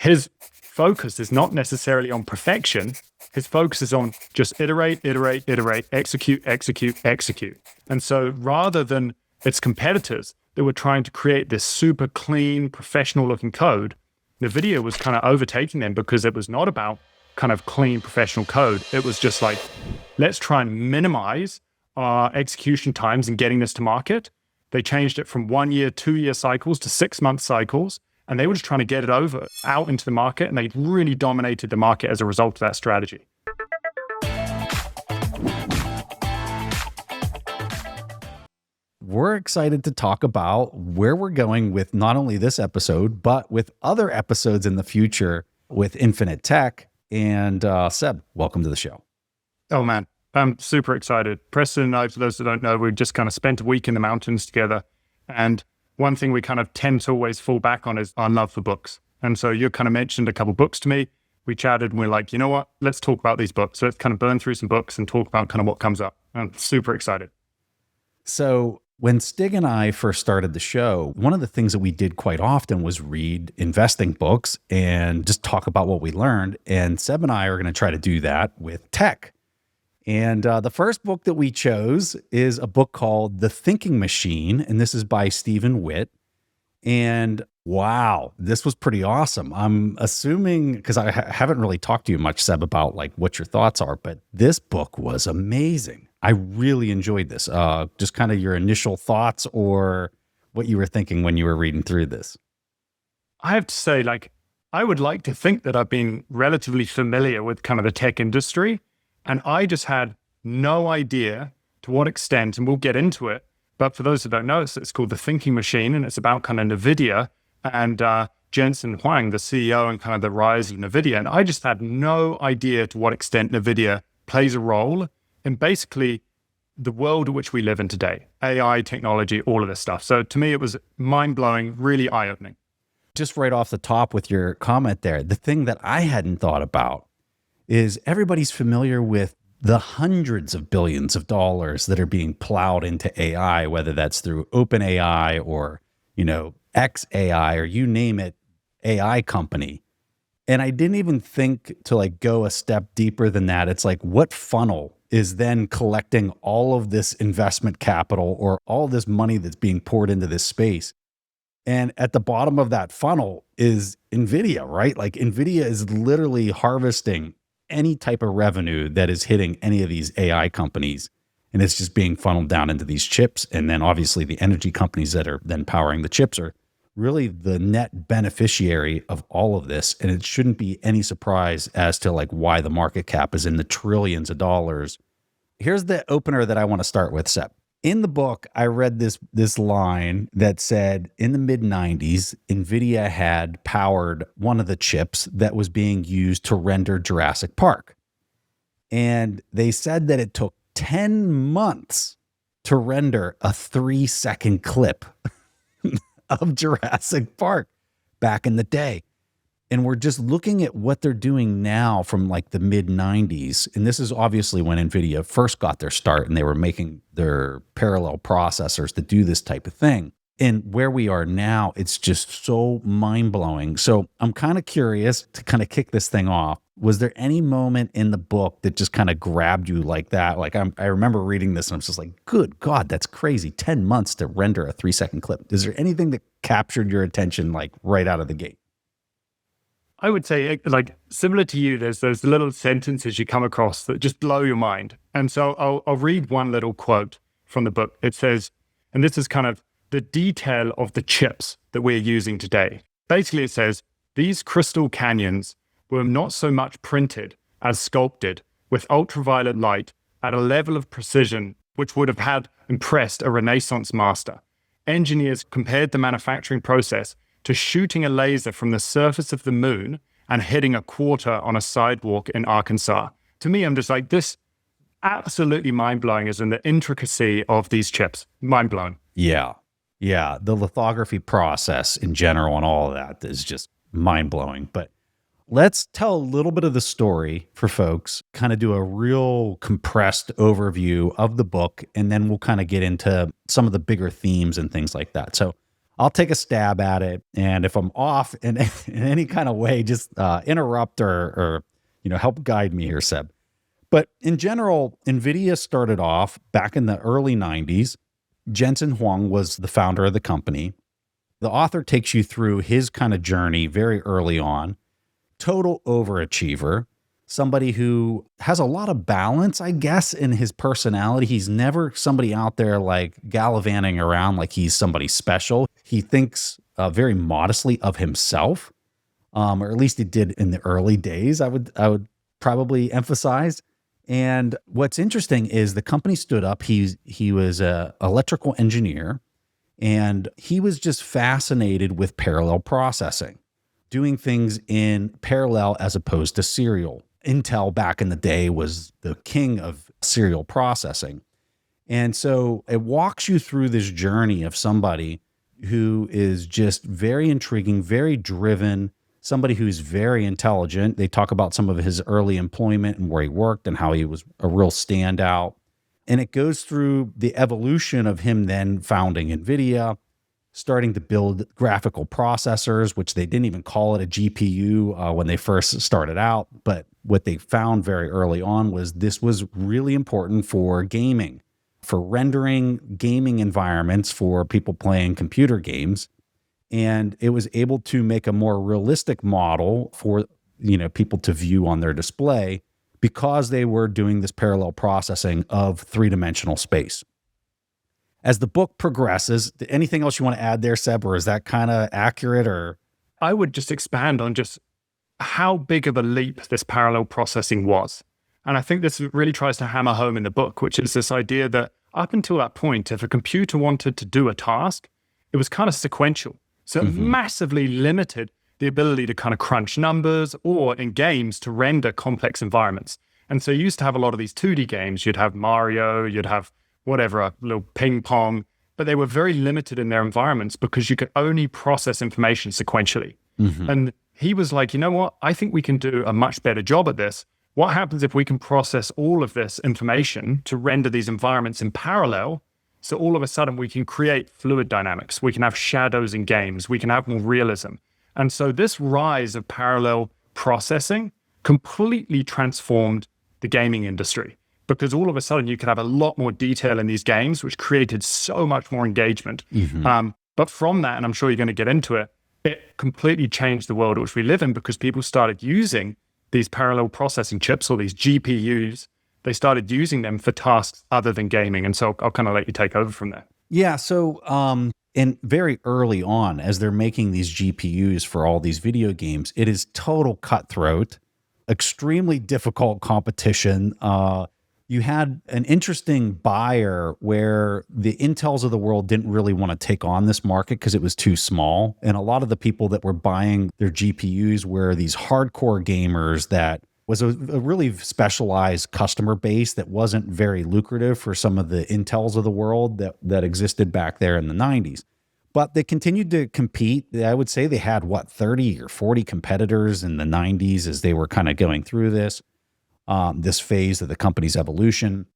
his focus is not necessarily on perfection. His focus is on just iterate, iterate, iterate, execute, execute, execute. And so rather than its competitors that were trying to create this super clean, professional looking code, NVIDIA was kind of overtaking them because it was not about kind of clean professional code. It was just like, let's try and minimize our execution times in getting this to market. They changed it from 1 year, 2 year cycles to 6-month cycles. And they were just trying to get it out into the market. And they really dominated the market as a result of that strategy. We're excited to talk about where we're going with not only this episode, but with other episodes in the future with Infinite Tech. And Seb, welcome to the show. Oh, man, I'm super excited. Preston and I, for those that don't know, we just kind of spent a week in the mountains together. And one thing we kind of tend to always fall back on is our love for books. And so you kind of mentioned a couple books to me. We chatted and we're like, you know what? Let's talk about these books. So let's kind of burn through some books and talk about kind of what comes up. I'm super excited. So when Stig and I first started the show, one of the things that we did quite often was read investing books and just talk about what we learned. And Seb and I are going to try to do that with tech. And the first book that we chose is a book called The Thinking Machine, and this is by Stephen Witt. And wow, this was pretty awesome. I'm assuming, because I haven't really talked to you much, Seb, about like what your thoughts are, but this book was amazing. I really enjoyed this. Just kind of your initial thoughts or what you were thinking when you were reading through this. I have to say, like, I would like to think that I've been relatively familiar with kind of the tech industry, and I just had no idea to what extent, and we'll get into it. But for those that don't know, it's called The Thinking Machine, and it's about kind of NVIDIA and Jensen Huang, the CEO, and kind of the rise of NVIDIA. And I just had no idea to what extent NVIDIA plays a role in basically the world in which we live in today, AI, technology, all of this stuff. So to me, it was mind-blowing, really eye-opening. Just right off the top with your comment there, the thing that I hadn't thought about is everybody's familiar with the hundreds of billions of dollars that are being plowed into AI, whether that's through OpenAI or, XAI or you name it, AI company. And I didn't even think to like go a step deeper than that. It's like, what funnel is then collecting all of this investment capital or all this money that's being poured into this space? And at the bottom of that funnel is NVIDIA, right? Like NVIDIA is literally harvesting any type of revenue that is hitting any of these AI companies. And it's just being funneled down into these chips. And then obviously the energy companies that are then powering the chips are really the net beneficiary of all of this. And it shouldn't be any surprise as to like why the market cap is in the trillions of dollars. Here's the opener that I want to start with, Seb. In the book, I read this line that said in the mid-90s, NVIDIA had powered one of the chips that was being used to render Jurassic Park. And they said that it took 10 months to render a 3-second clip of Jurassic Park back in the day. And we're just looking at what they're doing now from like the mid-90s. And this is obviously when NVIDIA first got their start and they were making their parallel processors to do this type of thing. And where we are now, it's just so mind-blowing. So I'm kind of curious to kind of kick this thing off. Was there any moment in the book that just kind of grabbed you like that? Like I remember reading this and I was just like, good God, that's crazy. 10 months to render a 3-second clip. Is there anything that captured your attention like right out of the gate? I would say, like, similar to you, there's those little sentences you come across that just blow your mind. And so I'll read one little quote from the book. It says, and this is kind of the detail of the chips that we're using today. Basically, it says, these crystal canyons were not so much printed as sculpted with ultraviolet light at a level of precision which would have had impressed a Renaissance master. Engineers compared the manufacturing process to shooting a laser from the surface of the moon and hitting a quarter on a sidewalk in Arkansas. To me, I'm just like, this absolutely mind-blowing is in the intricacy of these chips. Mind-blowing. Yeah. The lithography process in general and all of that is just mind-blowing. But let's tell a little bit of the story for folks, kind of do a real compressed overview of the book, and then we'll kind of get into some of the bigger themes and things like that. So I'll take a stab at it. And if I'm off in any kind of way, just interrupt or help guide me here, Seb. But in general, NVIDIA started off back in the early 90s. Jensen Huang was the founder of the company. The author takes you through his kind of journey very early on. Total overachiever, somebody who has a lot of balance, I guess, in his personality. He's never somebody out there like gallivanting around like he's somebody special. He thinks very modestly of himself, or at least he did in the early days, I would probably emphasize. And what's interesting is the company stood up. He was an electrical engineer, and he was just fascinated with parallel processing, doing things in parallel as opposed to serial. Intel back in the day was the king of serial processing. And so it walks you through this journey of somebody who is just very intriguing, very driven, somebody who's very intelligent. They talk about some of his early employment and where he worked and how he was a real standout. And it goes through the evolution of him then founding NVIDIA, starting to build graphical processors, which they didn't even call it a GPU when they first started out. But what they found very early on was this was really important for gaming, for rendering gaming environments for people playing computer games. And it was able to make a more realistic model for people to view on their display because they were doing this parallel processing of three-dimensional space. As the book progresses, anything else you want to add there, Seb, or is that kind of accurate? Or I would just expand on just how big of a leap this parallel processing was. And I think this really tries to hammer home in the book, which is this idea that up until that point, if a computer wanted to do a task, it was kind of sequential. So it massively limited the ability to kind of crunch numbers or in games to render complex environments. And so you used to have a lot of these 2D games. You'd have Mario, you'd have whatever, a little ping pong, but they were very limited in their environments because you could only process information sequentially. And he was like, you know what? I think we can do a much better job at this. What happens if we can process all of this information to render these environments in parallel? So all of a sudden we can create fluid dynamics. We can have shadows in games. We can have more realism. And so this rise of parallel processing completely transformed the gaming industry because all of a sudden you could have a lot more detail in these games, which created so much more engagement. But from that, and I'm sure you're going to get into it, it completely changed the world which we live in because people started using these parallel processing chips or these GPUs. They started using them for tasks other than gaming. And so I'll kind of let you take over from there. Yeah. So, and very early on, as they're making these GPUs for all these video games, it is total cutthroat, extremely difficult competition. You had an interesting buyer where the Intels of the world didn't really want to take on this market because it was too small. And a lot of the people that were buying their GPUs were these hardcore gamers that was a really specialized customer base that wasn't very lucrative for some of the Intels of the world that existed back there in the 90s. But they continued to compete. I would say they had, 30 or 40 competitors in the 90s as they were kind of going through this phase of the company's evolution.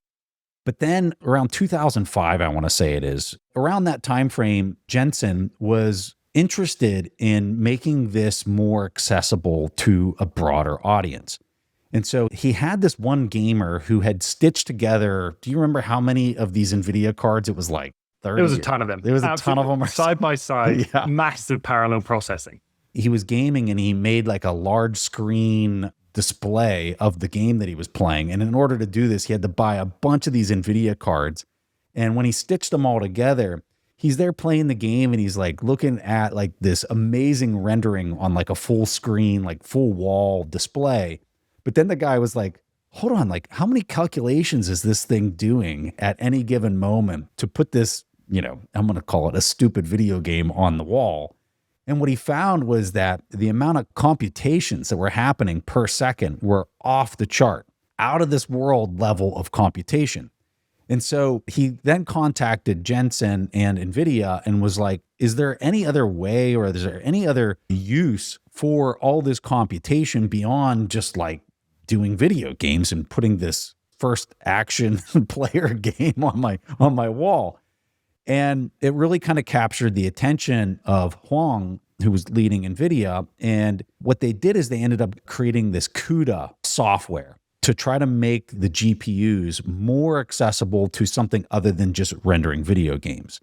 But then around 2005, I want to say it is, around that time frame, Jensen was interested in making this more accessible to a broader audience. And so he had this one gamer who had stitched together, do you remember how many of these NVIDIA cards? It was like 30. There was a ton of them. There was a ton of them. Side by side, Yeah. Massive parallel processing. He was gaming and he made like a large screen display of the game that he was playing. And in order to do this, he had to buy a bunch of these NVIDIA cards. And when he stitched them all together, he's there playing the game and he's like looking at like this amazing rendering on like a full screen, like full wall display. But then the guy was like, hold on, like how many calculations is this thing doing at any given moment to put this, I'm going to call it a stupid video game on the wall. And what he found was that the amount of computations that were happening per second were off the chart, out of this world level of computation. And so he then contacted Jensen and NVIDIA and was like, is there any other way or is there any other use for all this computation beyond just like doing video games and putting this first action player game on my wall? And it really kind of captured the attention of Huang, who was leading NVIDIA. And what they did is they ended up creating this CUDA software to try to make the GPUs more accessible to something other than just rendering video games.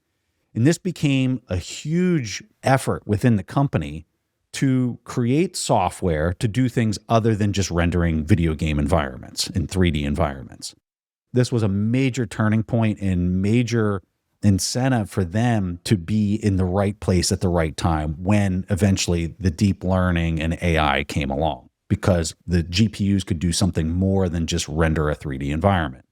And this became a huge effort within the company to create software to do things other than just rendering video game environments and 3D environments. This was a major turning point and major incentive for them to be in the right place at the right time when eventually the deep learning and AI came along, because the GPUs could do something more than just render a 3D environment.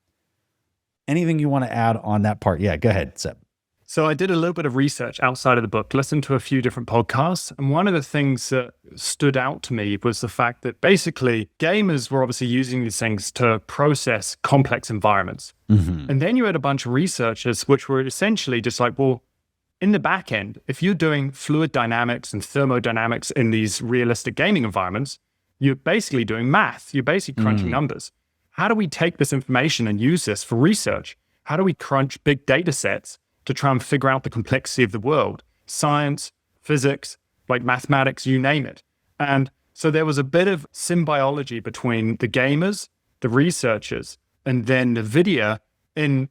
Anything you want to add on that part? Yeah, go ahead, Seb. So I did a little bit of research outside of the book, listened to a few different podcasts. And one of the things that stood out to me was the fact that basically gamers were obviously using these things to process complex environments. And then you had a bunch of researchers which were essentially just like, well, in the back end, if you're doing fluid dynamics and thermodynamics in these realistic gaming environments, you're basically doing math. You're basically crunching numbers. How do we take this information and use this for research? How do we crunch big data sets to try and figure out the complexity of the world? Science, physics, like mathematics, you name it. And so there was a bit of symbiogy between the gamers, the researchers, and then NVIDIA in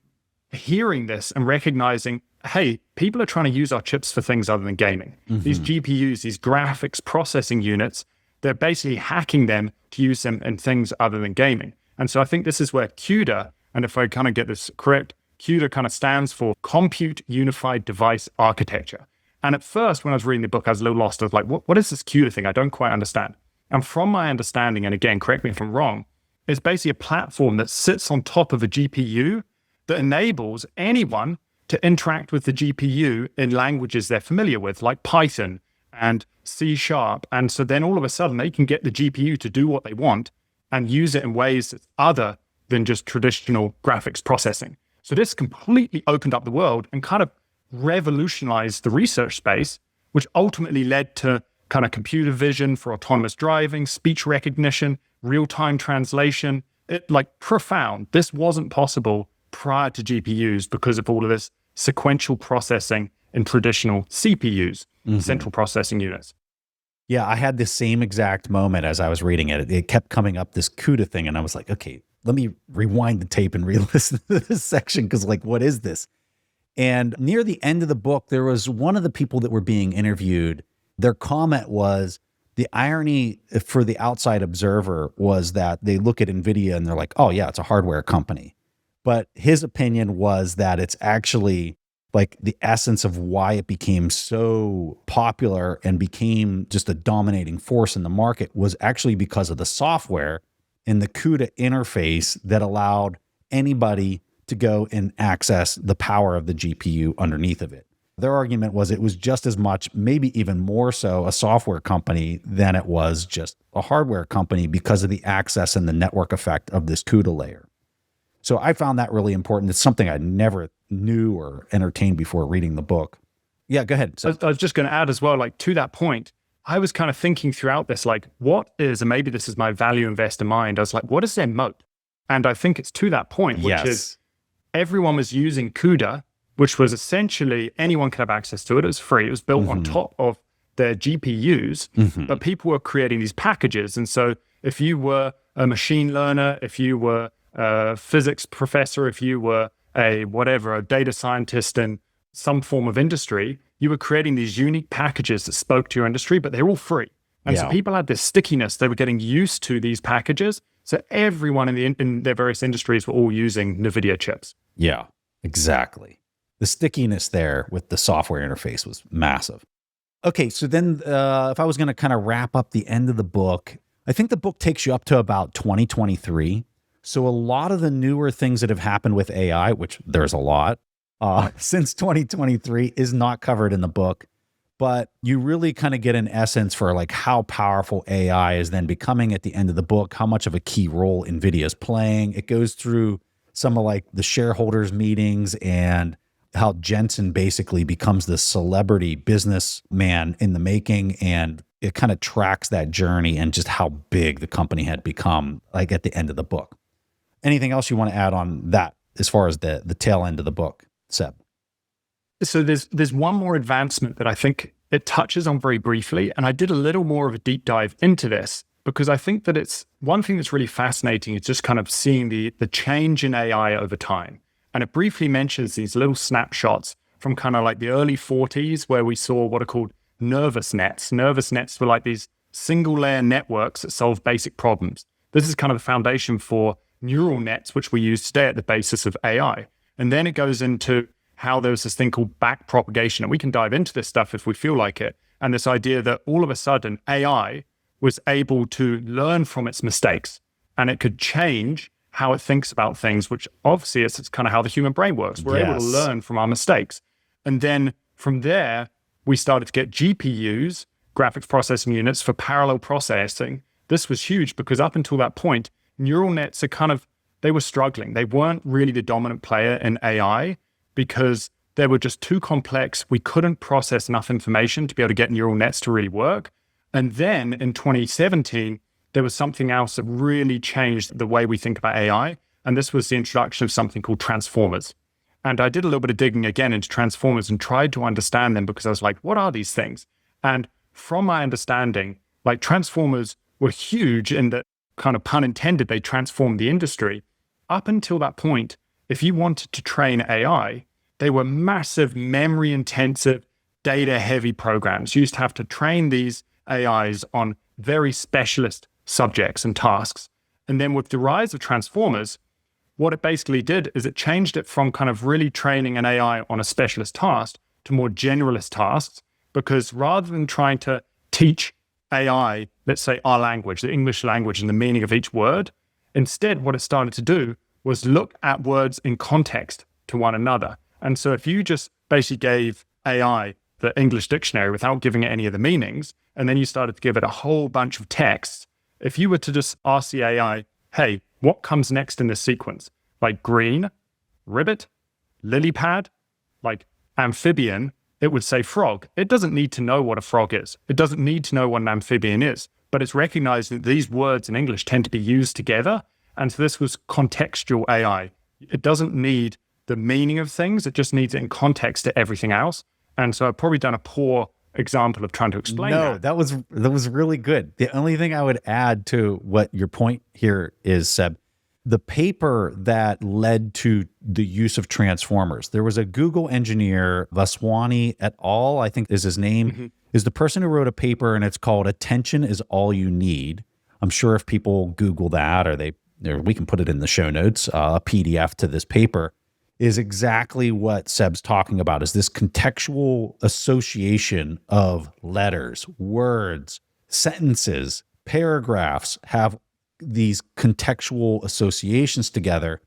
hearing this and recognizing, hey, people are trying to use our chips for things other than gaming. These GPUs, these graphics processing units, they're basically hacking them to use them in things other than gaming. And so I think this is where CUDA, and if I kind of get this correct, CUDA kind of stands for Compute Unified Device Architecture. And at first, when I was reading the book, I was a little lost. I was like, what is this CUDA thing? I don't quite understand. And from my understanding, and again, correct me if I'm wrong, it's basically a platform that sits on top of a GPU that enables anyone to interact with the GPU in languages they're familiar with, like Python and C#. And so then all of a sudden, they can get the GPU to do what they want and use it in ways that's other than just traditional graphics processing. So this completely opened up the world and kind of revolutionized the research space, which ultimately led to kind of computer vision for autonomous driving, speech recognition, real-time translation. It like profound. This wasn't possible prior to GPUs because of all of this sequential processing in traditional CPUs, central processing units. Yeah, I had the same exact moment as I was reading it. It kept coming up, this CUDA thing, and I was like, okay, let me rewind the tape and re-listen to this section, because like, what is this? And near the end of the book, there was one of the people that were being interviewed. Their comment was, the irony for the outside observer was that they look at NVIDIA and they're like, oh yeah, it's a hardware company. But his opinion was that it's actually like the essence of why it became so popular and became just a dominating force in the market was actually because of the software and the CUDA interface that allowed anybody to go and access the power of the GPU underneath of it. Their argument was it was just as much, maybe even more so, a software company than it was just a hardware company because of the access and the network effect of this CUDA layer. So I found that really important. It's something I never knew or entertained before reading the book. Yeah, go ahead. So I was just going to add as well, like to that point, I was kind of thinking throughout this, like what is, and maybe this is my value investor mind, I was like, what is their moat? And I think it's to that point, which is everyone was using CUDA, which was essentially anyone could have access to it. It was free. It was built on top of their GPUs, but people were creating these packages. And so if you were a machine learner, if you were a physics professor, if you were a data scientist in some form of industry, you were creating these unique packages that spoke to your industry, but they're all free. And so people had this stickiness. They were getting used to these packages. So everyone in their various industries were all using NVIDIA chips. Yeah, exactly. The stickiness there with the software interface was massive. Okay, so then if I was going to kind of wrap up the end of the book, I think the book takes you up to about 2023. So a lot of the newer things that have happened with AI, which there's a lot, since 2023 is not covered in the book, but you really kind of get an essence for like how powerful AI is then becoming at the end of the book, how much of a key role NVIDIA is playing. It goes through some of like the shareholders meetings and how Jensen basically becomes this celebrity businessman in the making, and it kind of tracks that journey and just how big the company had become like at the end of the book. Anything else you want to add on that as far as the tail end of the book, Seb? So there's one more advancement that I think it touches on very briefly. And I did a little more of a deep dive into this because I think that it's one thing that's really fascinating is just kind of seeing the change in AI over time. And it briefly mentions these little snapshots from kind of like the early 40s where we saw what are called nervous nets. Nervous nets were like these single layer networks that solve basic problems. This is kind of the foundation for neural nets, which we use today at the basis of AI. And then it goes into how there's this thing called back propagation. And we can dive into this stuff if we feel like it. And this idea that all of a sudden AI was able to learn from its mistakes and it could change how it thinks about things, which obviously it's kind of how the human brain works. We're able to learn from our mistakes. And then from there, we started to get GPUs, graphics processing units, for parallel processing. This was huge because up until that point, neural nets they were struggling. They weren't really the dominant player in AI because they were just too complex. We couldn't process enough information to be able to get neural nets to really work. And then in 2017, there was something else that really changed the way we think about AI. And this was the introduction of something called transformers. And I did a little bit of digging again into transformers and tried to understand them because I was like, what are these things? And from my understanding, like transformers were huge in that, kind of pun intended, they transformed the industry. Up until that point, if you wanted to train AI, they were massive, memory-intensive, data-heavy programs. You used to have to train these AIs on very specialist subjects and tasks. And then with the rise of transformers, what it basically did is it changed it from kind of really training an AI on a specialist task to more generalist tasks, because rather than trying to teach AI, let's say our language, the English language and the meaning of each word, instead what it started to do was look at words in context to one another. And so if you just basically gave AI the English dictionary without giving it any of the meanings, and then you started to give it a whole bunch of texts, if you were to just ask the AI, hey, what comes next in this sequence? Like green, ribbit, lily pad, like amphibian, it would say frog. It doesn't need to know what a frog is. It doesn't need to know what an amphibian is, but it's recognized that these words in English tend to be used together. And so this was contextual AI. It doesn't need the meaning of things. It just needs it in context to everything else. And so I've probably done a poor example of trying to explain that. No, that was really good. The only thing I would add to what your point here is, Seb, the paper that led to the use of transformers, there was a Google engineer, Vaswani et al., I think is his name, is the person who wrote a paper, and it's called Attention is All You Need. I'm sure if people Google that, or we can put it in the show notes, a PDF to this paper, is exactly what Seb's talking about, is this contextual association of letters, words, sentences, paragraphs have these contextual associations together.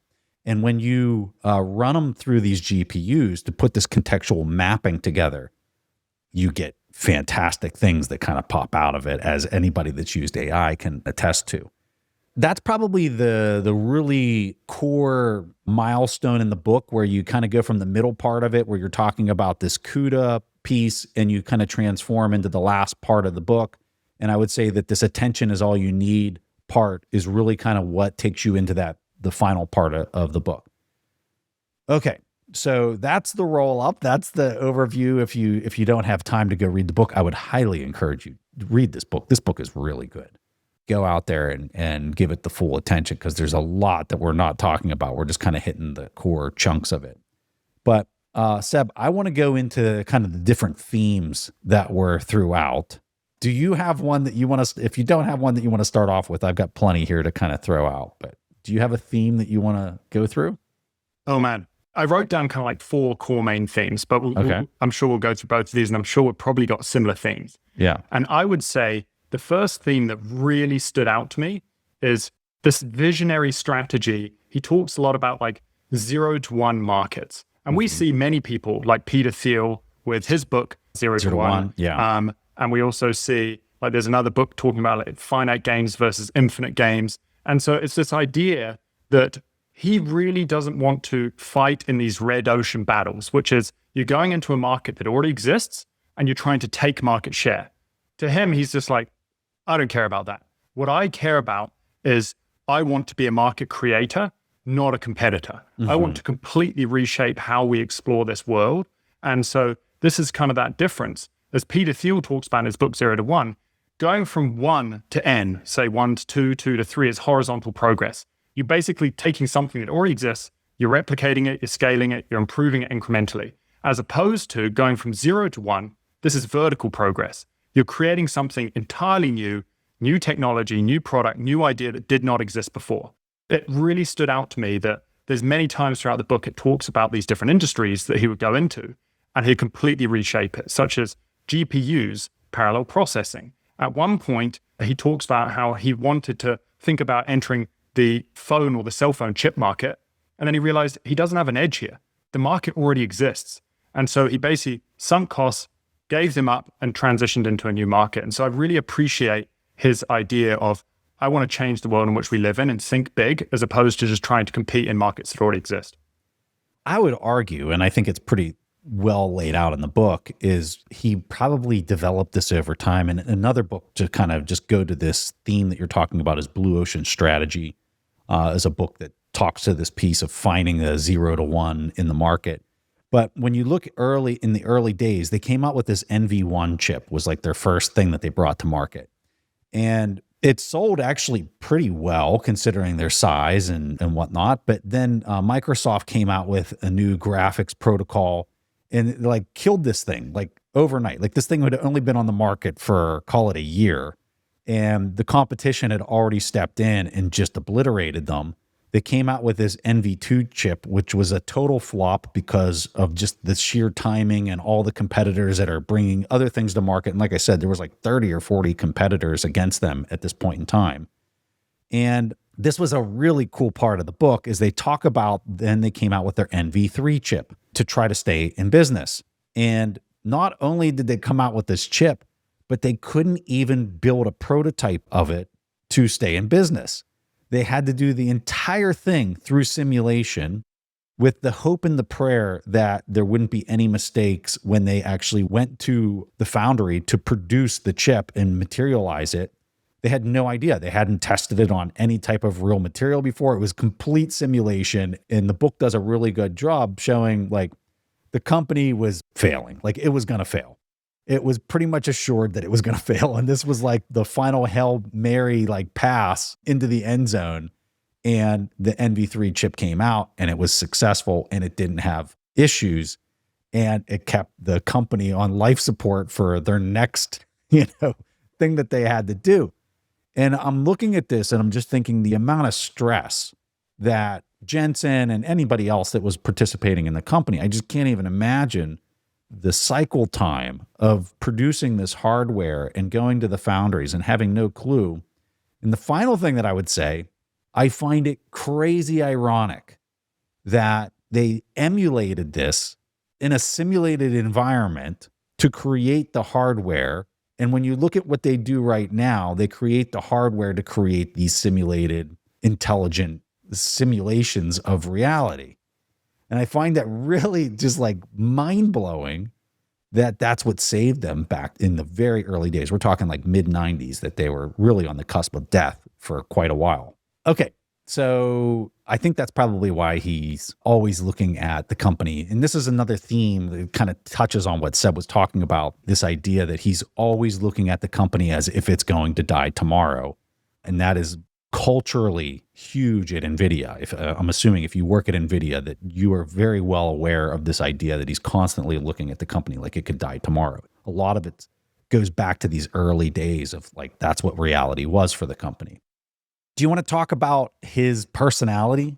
And when you run them through these GPUs to put this contextual mapping together, you get fantastic things that kind of pop out of it, as anybody that's used AI can attest to. That's probably the really core milestone in the book, where you kind of go from the middle part of it, where you're talking about this CUDA piece, and you kind of transform into the last part of the book. And I would say that this attention is all you need part is really kind of what takes you into the final part of the book. Okay, so that's the roll up. That's the overview. If you don't have time to go read the book, I would highly encourage you to read this book. This book is really good. Go out there and give it the full attention, because there's a lot that we're not talking about. We're just kind of hitting the core chunks of it. But Seb, I want to go into kind of the different themes that were throughout. Do you have one that you want to, if you don't have one that you want to start off with, I've got plenty here to kind of throw out, but do you have a theme that you want to go through? Oh man, I wrote down kind of like 4 core main themes, but I'm sure we'll go through both of these, and I'm sure we've probably got similar themes. Yeah. And I would say the first theme that really stood out to me is this visionary strategy. He talks a lot about like 0 to 1 markets. And we see many people like Peter Thiel with his book, 0 to 1. Yeah. And we also see, like, there's another book talking about like finite games versus infinite games. And so it's this idea that he really doesn't want to fight in these red ocean battles, which is you're going into a market that already exists and you're trying to take market share. To him, he's just like, I don't care about that. What I care about is I want to be a market creator, not a competitor. I want to completely reshape how we explore this world. And so this is kind of that difference. As Peter Thiel talks about in his book, 0 to 1, going from 1 to N, say 1 to 2, 2 to 3 is horizontal progress. You're basically taking something that already exists, you're replicating it, you're scaling it, you're improving it incrementally. As opposed to going from 0 to 1, this is vertical progress. You're creating something entirely new technology, new product, new idea that did not exist before. It really stood out to me that there's many times throughout the book it talks about these different industries that he would go into and he'd completely reshape it, such as GPUs, parallel processing. At one point, he talks about how he wanted to think about entering the phone or the cell phone chip market, and then he realized he doesn't have an edge here. The market already exists. And so he basically sunk costs, gave them up, and transitioned into a new market. And so I really appreciate his idea of, I want to change the world in which we live in and think big, as opposed to just trying to compete in markets that already exist. I would argue, and I think it's pretty well laid out in the book, is he probably developed this over time. And another book to kind of just go to this theme that you're talking about is Blue Ocean Strategy, is a book that talks to this piece of finding the 0 to 1 in the market. But when you look in the early days, they came out with this NV1 chip, was like their first thing that they brought to market. And it sold actually pretty well considering their size and whatnot. But then Microsoft came out with a new graphics protocol and it, like, killed this thing like overnight. Like, this thing had only been on the market for, call it, a year. And the competition had already stepped in and just obliterated them. They came out with this NV2 chip, which was a total flop because of just the sheer timing and all the competitors that are bringing other things to market. And like I said, there was like 30 or 40 competitors against them at this point in time. And this was a really cool part of the book is they talk about, then they came out with their NV3 chip to try to stay in business. And not only did they come out with this chip, but they couldn't even build a prototype of it to stay in business. They had to do the entire thing through simulation with the hope and the prayer that there wouldn't be any mistakes when they actually went to the foundry to produce the chip and materialize it. They had no idea. They hadn't tested it on any type of real material before. It was complete simulation. And the book does a really good job showing like the company was failing, like it was going to fail. It was pretty much assured that it was going to fail. And this was like the final Hail Mary like pass into the end zone. And the NV3 chip came out and it was successful and it didn't have issues. And it kept the company on life support for their next, thing that they had to do. And I'm looking at this and I'm just thinking the amount of stress that Jensen and anybody else that was participating in the company, I just can't even imagine the cycle time of producing this hardware and going to the foundries and having no clue. And the final thing that I would say, I find it crazy ironic that they emulated this in a simulated environment to create the hardware. And when you look at what they do right now, they create the hardware to create these simulated, intelligent simulations of reality. And I find that really just like mind-blowing that that's what saved them back in the very early days. We're talking like mid-90s that they were really on the cusp of death for quite a while. Okay, so I think that's probably why he's always looking at the company. And this is another theme that kind of touches on what Seb was talking about, this idea that he's always looking at the company as if it's going to die tomorrow. And that is culturally huge at NVIDIA. I'm assuming if you work at NVIDIA that you are very well aware of this idea that he's constantly looking at the company like it could die tomorrow. A lot of it goes back to these early days of like, that's what reality was for the company. Do you want to talk about his personality,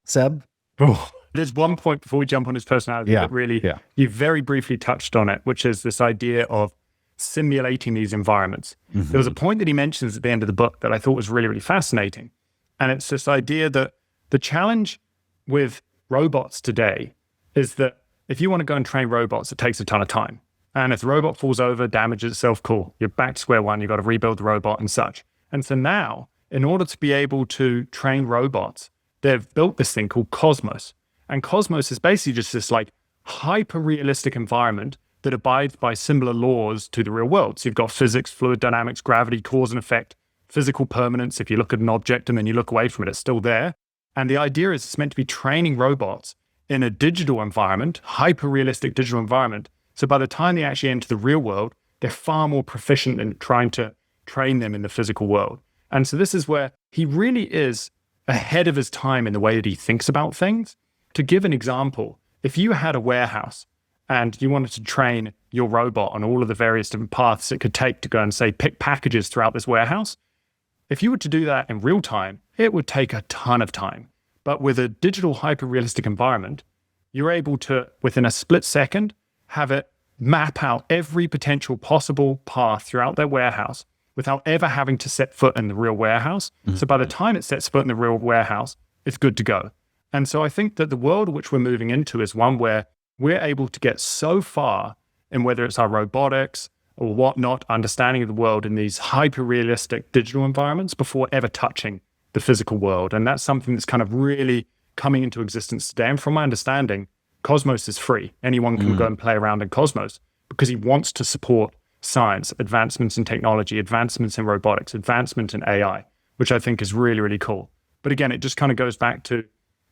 Seb? Oh, there's one point before we jump on his personality that really, you very briefly touched on it, which is this idea of simulating these environments. Mm-hmm. There was a point that he mentions at the end of the book that I thought was really, really fascinating. And it's this idea that the challenge with robots today is that if you want to go and train robots, it takes a ton of time. And if the robot falls over, damages itself, cool. You're back to square one. You've got to rebuild the robot and such. And so now, in order to be able to train robots, they've built this thing called Cosmos. And Cosmos is basically just this like hyper-realistic environment that abides by similar laws to the real world. So you've got physics, fluid dynamics, gravity, cause and effect, physical permanence. If you look at an object and then you look away from it, it's still there. And the idea is it's meant to be training robots in a digital environment, hyper-realistic digital environment. So by the time they actually enter the real world, they're far more proficient in trying to train them in the physical world. And so this is where he really is ahead of his time in the way that he thinks about things. To give an example, if you had a warehouse and you wanted to train your robot on all of the various different paths it could take to go and, say, pick packages throughout this warehouse, if you were to do that in real time, it would take a ton of time. But with a digital hyper-realistic environment, you're able to, within a split second, have it map out every potential possible path throughout their warehouse without ever having to set foot in the real warehouse. So by the time it sets foot in the real warehouse, it's good to go. And so I think that the world which we're moving into is one where we're able to get so far in whether it's our robotics or whatnot, understanding of the world in these hyper-realistic digital environments before ever touching the physical world. And that's something that's kind of really coming into existence today. And from my understanding, Cosmos is free. Anyone can go and play around in Cosmos because he wants to support science, advancements in technology, advancements in robotics, advancement in AI, which I think is really, really cool. But again, it just kind of goes back to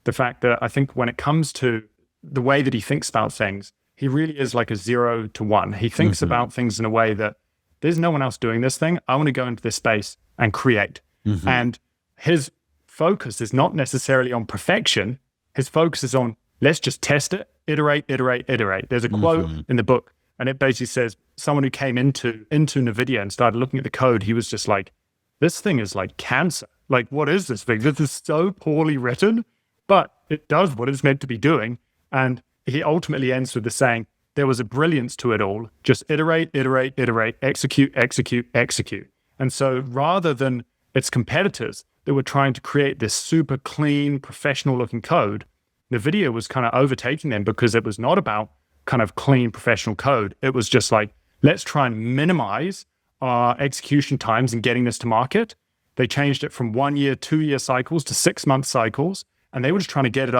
the fact that I think when it comes to the way that he thinks about things, he really is like a 0 to 1. He thinks about things in a way that there's no one else doing this thing. I want to go into this space and create. And his focus is not necessarily on perfection. His focus is on, let's just test it, iterate, iterate, iterate. There's a quote in the book, and it basically says someone who came into NVIDIA and started looking at the code, he was just like, this thing is like cancer. Like, what is this thing? This is so poorly written, but it does what it's meant to be doing. And he ultimately ends with the saying, there was a brilliance to it all. Just iterate, iterate, iterate, execute, execute, execute. And so rather than its competitors that were trying to create this super clean, professional looking code, NVIDIA was kind of overtaking them because it was not about kind of clean, professional code. It was just like, let's try and minimize our execution times in getting this to market. They changed it from 1 year, 2 year cycles to 6-month cycles. And they were just trying to get it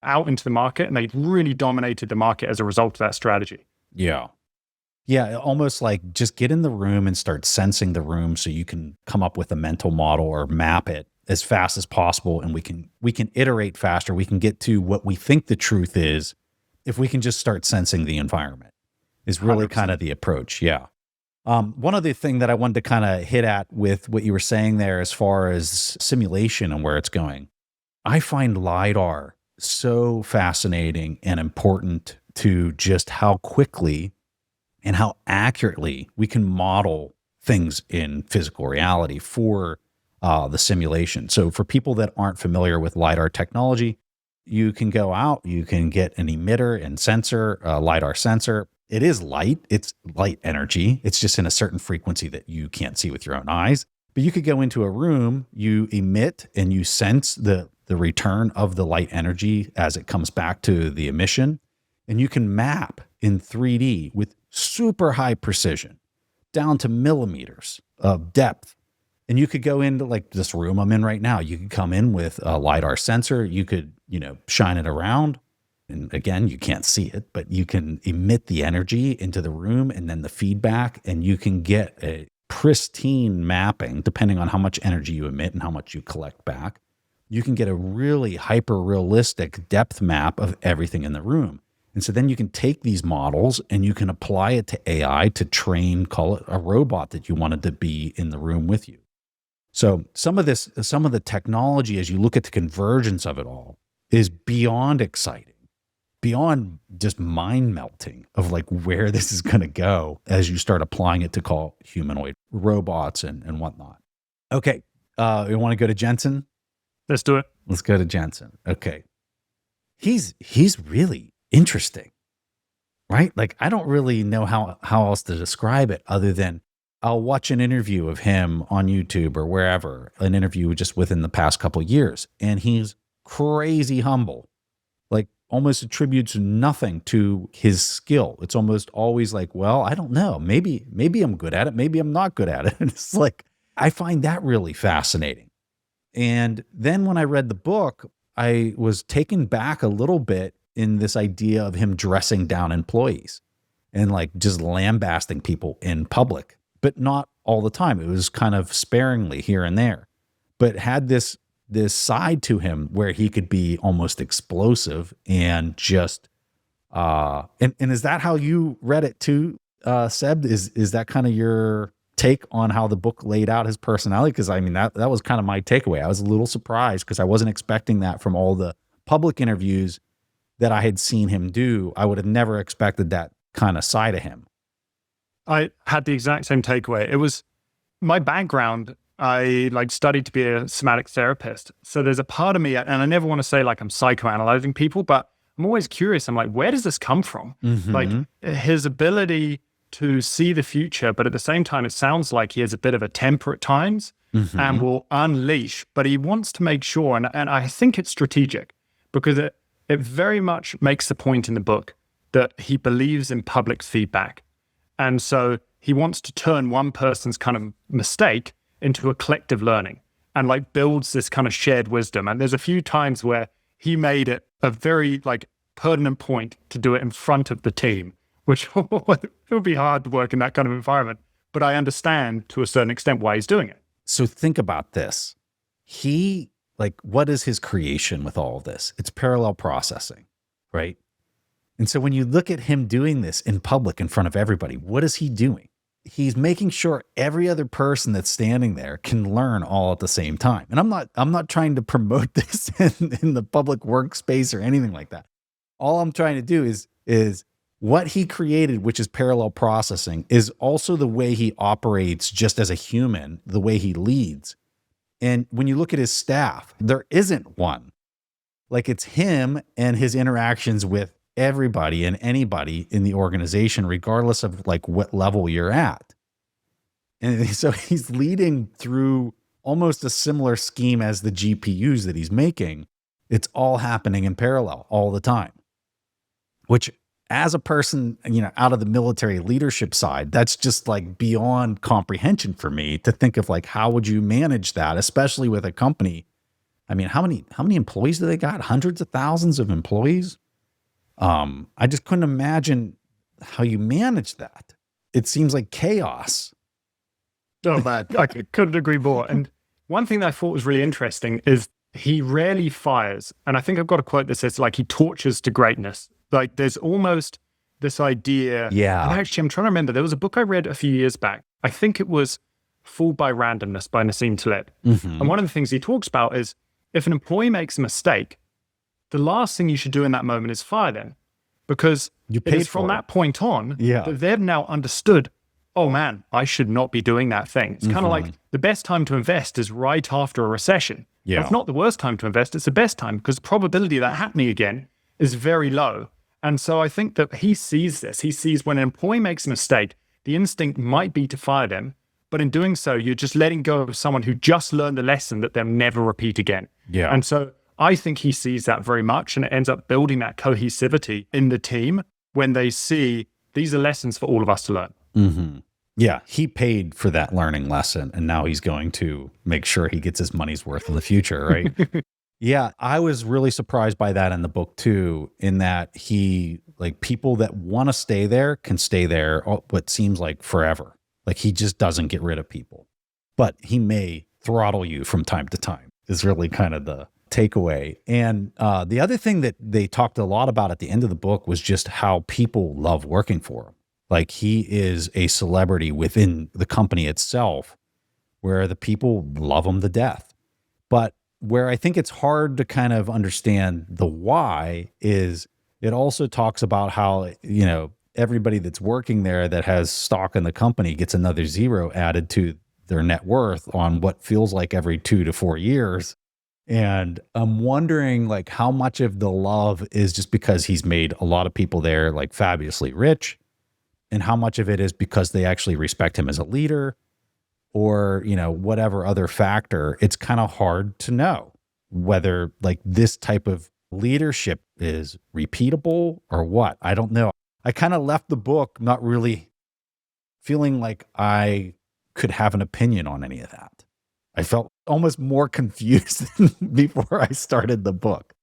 out into the market. And they really dominated the market as a result of that strategy. Yeah. Yeah, almost like just get in the room and start sensing the room so you can come up with a mental model or map it as fast as possible. And we can iterate faster. We can get to what we think the truth is if we can just start sensing the environment is really 100%. Kind of the approach. Yeah. One other thing that I wanted to kind of hit at with what you were saying there as far as simulation and where it's going. I find LiDAR so fascinating and important to just how quickly and how accurately we can model things in physical reality for the simulation. So for people that aren't familiar with LiDAR technology, you can go out, you can get an emitter and sensor, LiDAR sensor. It is light, it's light energy. It's just in a certain frequency that you can't see with your own eyes. But you could go into a room, you emit and you sense the return of the light energy as it comes back to the emission. And you can map in 3D with super high precision down to millimeters of depth. And you could go into like this room I'm in right now. You could come in with a LiDAR sensor. You could, shine it around. And again, you can't see it, but you can emit the energy into the room and then the feedback, and you can get a pristine mapping depending on how much energy you emit and how much you collect back. You can get a really hyper-realistic depth map of everything in the room. And so then you can take these models and you can apply it to AI to train, call it a robot that you wanted to be in the room with you. So some of the technology, as you look at the convergence of it all, is beyond exciting, beyond just mind melting of like where this is going to go as you start applying it to call humanoid robots and whatnot. Okay. We want to go to Jensen? Let's do it. Let's go to Jensen. Okay. He's really interesting, right? Like, I don't really know how else to describe it other than I'll watch an interview of him on YouTube or wherever, an interview just within the past couple of years. And he's crazy humble, like almost attributes nothing to his skill. It's almost always like, well, I don't know. Maybe I'm good at it. Maybe I'm not good at it. And it's like, I find that really fascinating. And then when I read the book, I was taken back a little bit in this idea of him dressing down employees and like just lambasting people in public, but not all the time. It was kind of sparingly here and there, but had this this side to him where he could be almost explosive and just, and is that how you read it too, Seb? Is that kind of your take on how the book laid out his personality? Because I mean, that was kind of my takeaway. I was a little surprised because I wasn't expecting that from all the public interviews that I had seen him do. I would have never expected that kind of side of him. I had the exact same takeaway. It was my background. I studied to be a somatic therapist. So there's a part of me, and I never want to say I'm psychoanalyzing people, but I'm always curious. I'm like, where does this come from? Mm-hmm. His ability to see the future, but at the same time, it sounds like he has a bit of a temper at times and will unleash, but he wants to make sure, and I think it's strategic because it very much makes the point in the book that he believes in public feedback. And so he wants to turn one person's kind of mistake into a collective learning and builds this kind of shared wisdom. And there's a few times where he made it a very pertinent point to do it in front of the team, which it would be hard to work in that kind of environment. But I understand to a certain extent why he's doing it. So think about this. What is his creation with all of this? It's parallel processing, right? And so when you look at him doing this in public in front of everybody, what is he doing? He's making sure every other person that's standing there can learn all at the same time. And I'm not trying to promote this in the public workspace or anything like that. All I'm trying to do is what he created, which is parallel processing, is also the way he operates just as a human, the way he leads. And when you look at his staff, there isn't one. It's him and his interactions with everybody and anybody in the organization, regardless of what level you're at. And so he's leading through almost a similar scheme as the GPUs that he's making. It's all happening in parallel all the time, which as a person, out of the military leadership side, that's just beyond comprehension for me to think of how would you manage that, especially with a company. I mean, how many employees do they got? Hundreds of thousands of employees. I just couldn't imagine how you manage that. It seems like chaos. Oh man, I couldn't agree more. And one thing that I thought was really interesting is he rarely fires. And I think I've got a quote that says he tortures to greatness. There's almost this idea. Yeah. And actually, I'm trying to remember. There was a book I read a few years back. I think it was Fooled by Randomness by Nassim Taleb. And one of the things he talks about is if an employee makes a mistake, the last thing you should do in that moment is fire them, because it is from that point on that they've now understood, oh man, I should not be doing that thing. It's kind of like the best time to invest is right after a recession. Yeah. If not the worst time to invest, it's the best time because the probability of that happening again is very low. And so I think that he sees this. He sees when an employee makes a mistake, the instinct might be to fire them, but in doing so, you're just letting go of someone who just learned a lesson that they'll never repeat again. Yeah. And so I think he sees that very much, and it ends up building that cohesivity in the team when they see these are lessons for all of us to learn. Mm-hmm. Yeah, he paid for that learning lesson, and now he's going to make sure he gets his money's worth in the future, right? Yeah, I was really surprised by that in the book too, in that he, people that want to stay there can stay there what seems like forever. He just doesn't get rid of people. But he may throttle you from time to time is really kind of the takeaway. And the other thing that they talked a lot about at the end of the book was just how people love working for him. He is a celebrity within the company itself where the people love him to death. But where I think it's hard to kind of understand the why is it also talks about how, everybody that's working there that has stock in the company gets another zero added to their net worth on what feels like every 2 to 4 years. And I'm wondering how much of the love is just because he's made a lot of people there fabulously rich, and how much of it is because they actually respect him as a leader, or, whatever other factor. It's kind of hard to know whether this type of leadership is repeatable or what. I don't know. I kind of left the book not really feeling like I could have an opinion on any of that. I felt almost more confused than before I started the book.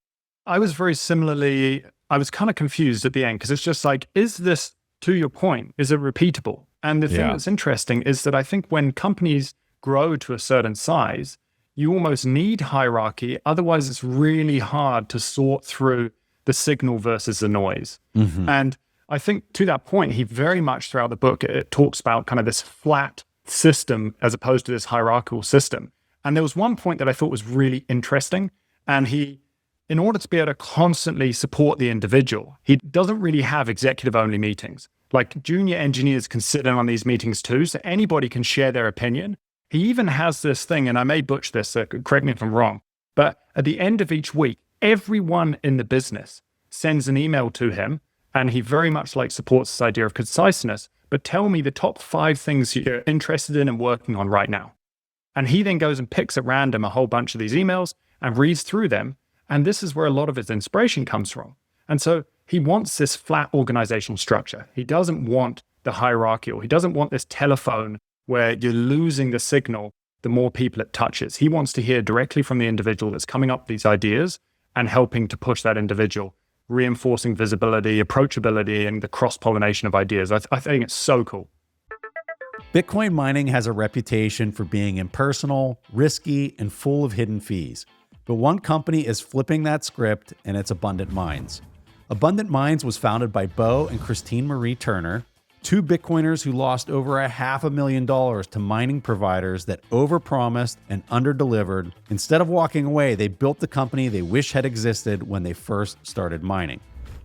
I was I was kind of confused at the end because it's just is this, to your point, is it repeatable? And the thing that's interesting is that I think when companies grow to a certain size, you almost need hierarchy. Otherwise, it's really hard to sort through the signal versus the noise. And I think to that point, he very much throughout the book, it talks about kind of this flat system as opposed to this hierarchical system. And there was one point that I thought was really interesting. And he, in order to be able to constantly support the individual, he doesn't really have executive only meetings. Like junior engineers can sit in on these meetings too. So anybody can share their opinion. He even has this thing, and I may butcher this, so correct me if I'm wrong, but at the end of each week, everyone in the business sends an email to him, and he very much like supports this idea of conciseness, but tell me the top 5 things you're interested in and working on right now. And he then goes and picks at random a whole bunch of these emails and reads through them. And this is where a lot of his inspiration comes from. And so he wants this flat organizational structure. He doesn't want the hierarchical. He doesn't want this telephone where you're losing the signal the more people it touches. He wants to hear directly from the individual that's coming up with these ideas and helping to push that individual, reinforcing visibility, approachability, and the cross-pollination of ideas. I think it's so cool. Bitcoin mining has a reputation for being impersonal, risky, and full of hidden fees. But one company is flipping that script, and it's Abundant Minds. Abundant Minds was founded by Bo and Christine Marie Turner, 2 Bitcoiners who lost over $500,000 to mining providers that overpromised and underdelivered. Instead of walking away, they built the company they wish had existed when they first started mining.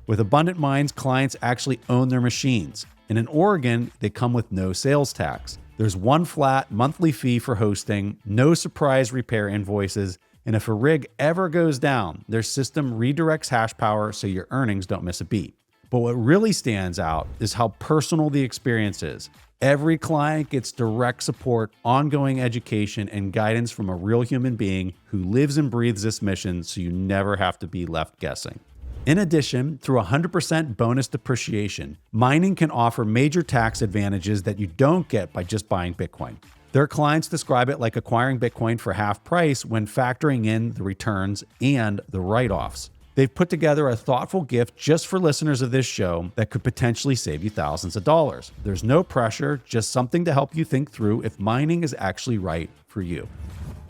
With Abundant Minds, clients actually own their machines. And in Oregon, they come with no sales tax. There's one flat monthly fee for hosting, no surprise repair invoices, and if a rig ever goes down, their system redirects hash power so your earnings don't miss a beat. But what really stands out is how personal the experience is. Every client gets direct support, ongoing education, and guidance from a real human being who lives and breathes this mission, so you never have to be left guessing. In addition, through 100% bonus depreciation, mining can offer major tax advantages that you don't get by just buying Bitcoin. Their clients describe it like acquiring Bitcoin for half price when factoring in the returns and the write-offs. They've put together a thoughtful gift just for listeners of this show that could potentially save you thousands of dollars. There's no pressure, just something to help you think through if mining is actually right for you.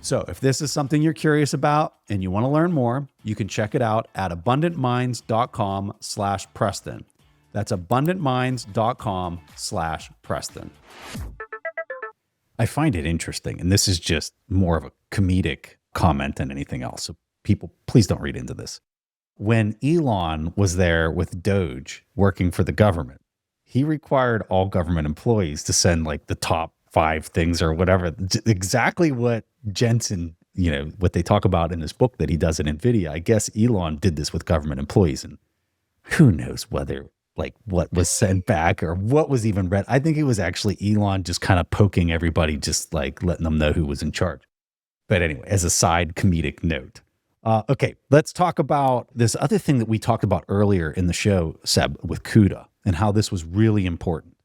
So if this is something you're curious about and you want to learn more, you can check it out at abundantminds.com/Preston. That's abundantminds.com/Preston. I find it interesting, and this is just more of a comedic comment than anything else. So people, please don't read into this. When Elon was there with Doge working for the government, he required all government employees to send like the top 5 things or whatever. Exactly what Jensen, what they talk about in this book that he does at NVIDIA. I guess Elon did this with government employees, and who knows whether like what was sent back or what was even read. I think it was actually Elon just kind of poking everybody, just like letting them know who was in charge. But anyway, as a side comedic note. Okay, let's talk about this other thing that we talked about earlier in the show, Seb, with CUDA and how this was really important.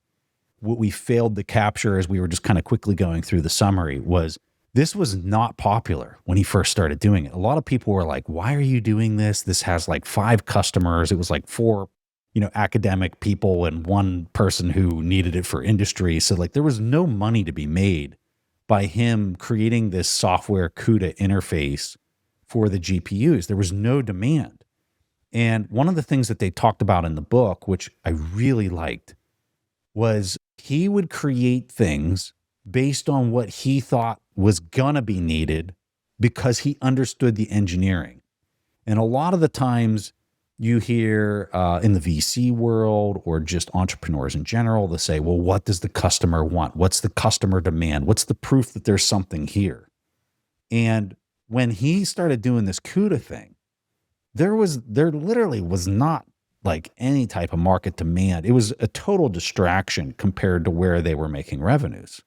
What we failed to capture as we were just kind of quickly going through the summary was this was not popular when he first started doing it. A lot of people were like, why are you doing this? This has like 5 customers. It was like 4, academic people and 1 person who needed it for industry. So like there was no money to be made by him creating this software CUDA interface for the GPUs. There was no demand. And one of the things that they talked about in the book, which I really liked, was he would create things based on what he thought was gonna be needed because he understood the engineering. And a lot of the times you hear in the VC world or just entrepreneurs in general, they say, well, what does the customer want? What's the customer demand? What's the proof that there's something here? And when he started doing this CUDA thing, there literally was not like any type of market demand. It was a total distraction compared to where they were making revenues.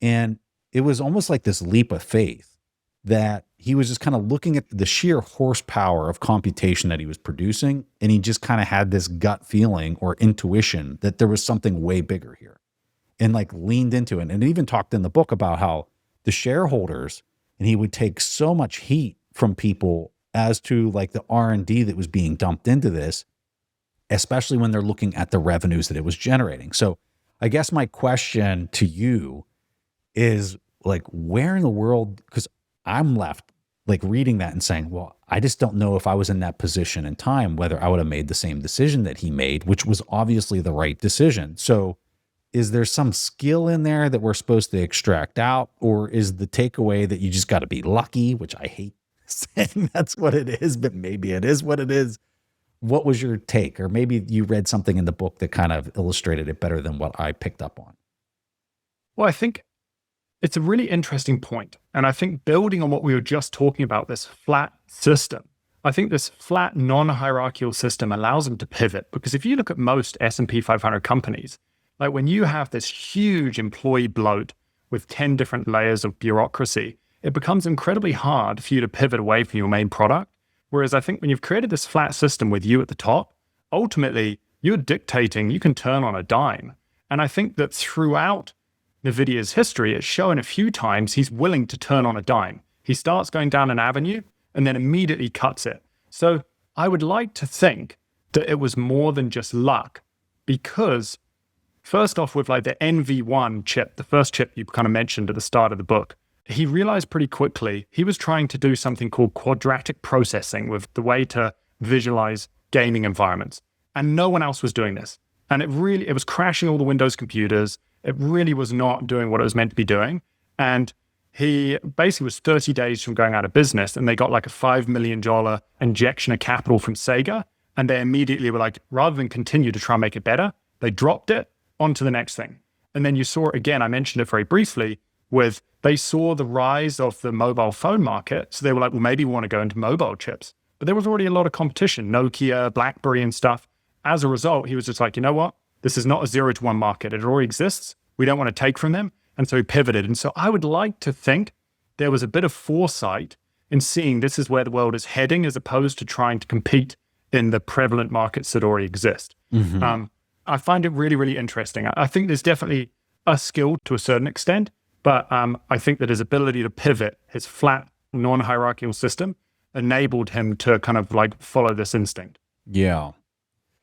And it was almost like this leap of faith that he was just kind of looking at the sheer horsepower of computation that he was producing. And he just kind of had this gut feeling or intuition that there was something way bigger here and like leaned into it. And it even talked in the book about how the shareholders, and he would take so much heat from people as to like the R&D that was being dumped into this, especially when they're looking at the revenues that it was generating. So I guess my question to you is like, where in the world, because I'm left like reading that and saying, well, I just don't know if I was in that position in time, whether I would have made the same decision that he made, which was obviously the right decision. So is there some skill in there that we're supposed to extract out? Or is the takeaway that you just got to be lucky, which I hate saying that's what it is, but maybe it is what it is. What was your take? Or maybe you read something in the book that kind of illustrated it better than what I picked up on. Well, I think it's a really interesting point. And I think building on what we were just talking about, this flat system, I think this flat non-hierarchical system allows them to pivot. Because if you look at most S&P 500 companies, like when you have this huge employee bloat with 10 different layers of bureaucracy, it becomes incredibly hard for you to pivot away from your main product. Whereas I think when you've created this flat system with you at the top, ultimately you're dictating, you can turn on a dime. And I think that throughout NVIDIA's history, it's shown a few times he's willing to turn on a dime. He starts going down an avenue and then immediately cuts it. So I would like to think that it was more than just luck, because first off, with like the NV1 chip, the first chip you kind of mentioned at the start of the book, he realized pretty quickly he was trying to do something called quadratic processing with the way to visualize gaming environments. And no one else was doing this. And it was crashing all the Windows computers. It really was not doing what it was meant to be doing. And he basically was 30 days from going out of business, and they got like a $5 million injection of capital from Sega. And they immediately were like, rather than continue to try and make it better, they dropped it onto the next thing. And then you saw, again, I mentioned it very briefly, with they saw the rise of the mobile phone market. So they were like, well, maybe we want to go into mobile chips. But there was already a lot of competition, Nokia, BlackBerry and stuff. As a result, he was just like, you know what? This is not a 0-to-1 market. It already exists. We don't want to take from them. And so he pivoted. And so I would like to think there was a bit of foresight in seeing this is where the world is heading, as opposed to trying to compete in the prevalent markets that already exist. Mm-hmm. I find it really, really interesting. I think there's definitely a skill to a certain extent, but I think that his ability to pivot, his flat, non-hierarchical system, enabled him to kind of like follow this instinct. Yeah.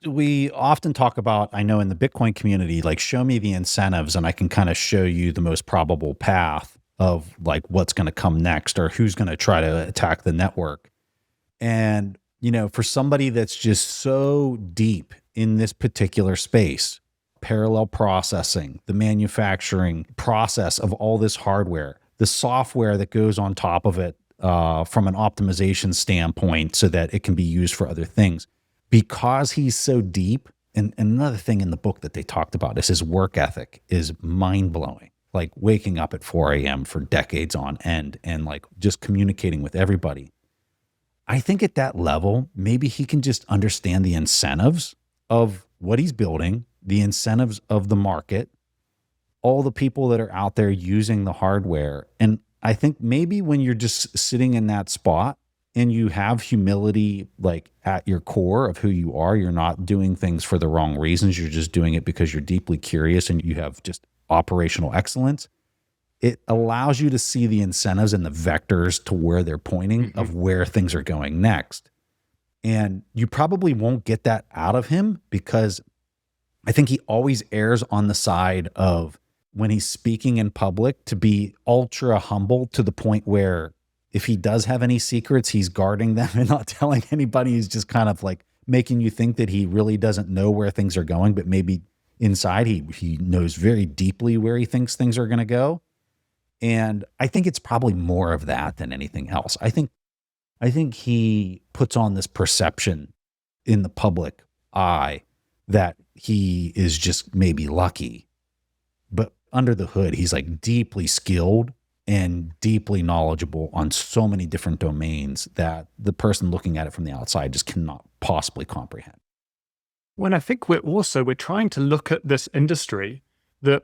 We often talk about, I know in the Bitcoin community, like show me the incentives and I can kind of show you the most probable path of like what's going to come next or who's going to try to attack the network. And, you know, for somebody that's just so deep in this particular space, parallel processing, the manufacturing process of all this hardware, the software that goes on top of it from an optimization standpoint so that it can be used for other things. Because he's so deep, and another thing in the book that they talked about is his work ethic is mind-blowing. Like waking up at 4 a.m. for decades on end and like just communicating with everybody. I think at that level, maybe he can just understand the incentives of what he's building, the incentives of the market, all the people that are out there using the hardware. And I think maybe when you're just sitting in that spot and you have humility like at your core of who you are, you're not doing things for the wrong reasons. You're just doing it because you're deeply curious and you have just operational excellence. It allows you to see the incentives and the vectors to where they're pointing of where things are going next. And you probably won't get that out of him because I think he always errs on the side of when he's speaking in public to be ultra humble to the point where if he does have any secrets, he's guarding them and not telling anybody. He's just kind of like making you think that he really doesn't know where things are going, but maybe inside he knows very deeply where he thinks things are going to go. And I think it's probably more of that than anything else. I think he puts on this perception in the public eye that he is just maybe lucky, but under the hood, he's like deeply skilled and deeply knowledgeable on so many different domains that the person looking at it from the outside just cannot possibly comprehend. When I think we're trying to look at this industry that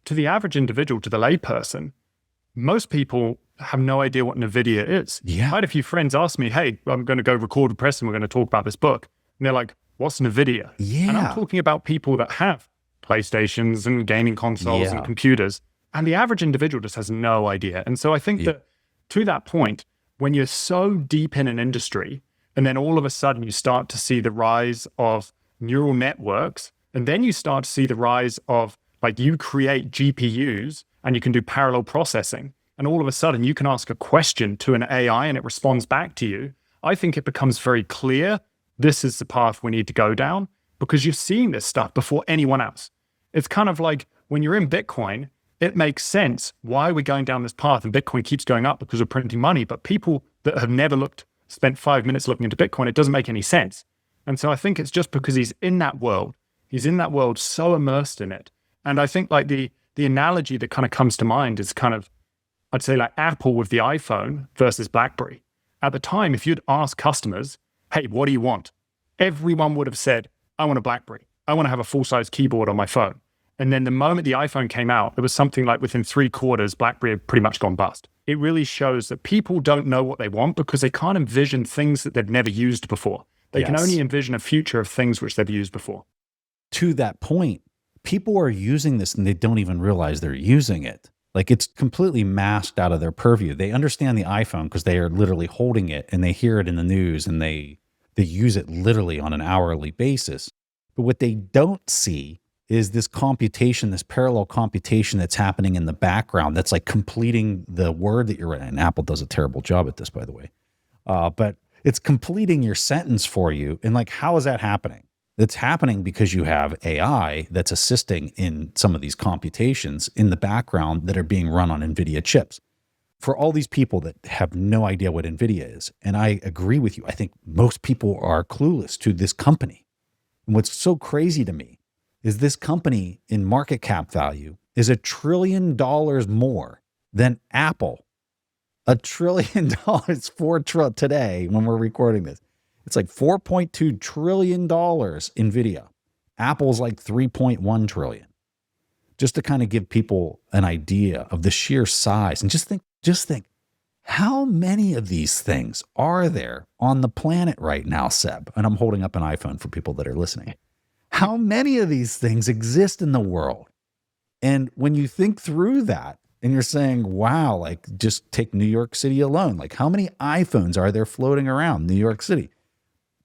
to the average individual, to the layperson, most people have no idea what NVIDIA is. Yeah. I had a few friends ask me, hey, I'm going to go record with Preston. We're going to talk about this book. And they're like, what's NVIDIA? Yeah. And I'm talking about people that have PlayStations and gaming consoles and computers. And the average individual just has no idea. And so I think that to that point, when you're so deep in an industry, and then all of a sudden you start to see the rise of neural networks, and then you start to see the rise of like you create GPUs and you can do parallel processing. and all of a sudden you can ask a question to an AI and it responds back to you, I think it becomes very clear this is the path we need to go down because you're seeing this stuff before anyone else. It's kind of like when you're in Bitcoin, it makes sense why we're going down this path and Bitcoin keeps going up because we're printing money. But people that have never spent 5 minutes looking into Bitcoin, it doesn't make any sense. And so I think it's just because he's in that world. He's in that world, so immersed in it. And I think like the analogy that kind of comes to mind is kind of, I'd say like Apple with the iPhone versus BlackBerry. At the time, if you'd ask customers, hey, what do you want? Everyone would have said, I want a BlackBerry. I want to have a full-size keyboard on my phone. And then the moment the iPhone came out, it was something like within 3 quarters, BlackBerry had pretty much gone bust. It really shows that people don't know what they want because they can't envision things that they've never used before. They can only envision a future of things which they've used before. To that point, people are using this and they don't even realize they're using it. Like it's completely masked out of their purview. They understand the iPhone because they are literally holding it and they hear it in the news and they use it literally on an hourly basis. But what they don't see is this computation, this parallel computation that's happening in the background that's like completing the word that you're writing. And Apple does a terrible job at this, by the way. But it's completing your sentence for you. And like, how is that happening? It's happening because you have AI that's assisting in some of these computations in the background that are being run on NVIDIA chips. For all these people that have no idea what NVIDIA is, and I agree with you, I think most people are clueless to this company. And what's so crazy to me is this company in market cap value is $1 trillion more than Apple. $1 trillion today when we're recording this. It's like $4.2 trillion NVIDIA. Apple's like 3.1 trillion. Just to kind of give people an idea of the sheer size. And just think, how many of these things are there on the planet right now, Seb? And I'm holding up an iPhone for people that are listening. How many of these things exist in the world? And when you think through that and you're saying, wow, like just take New York City alone. Like how many iPhones are there floating around New York City?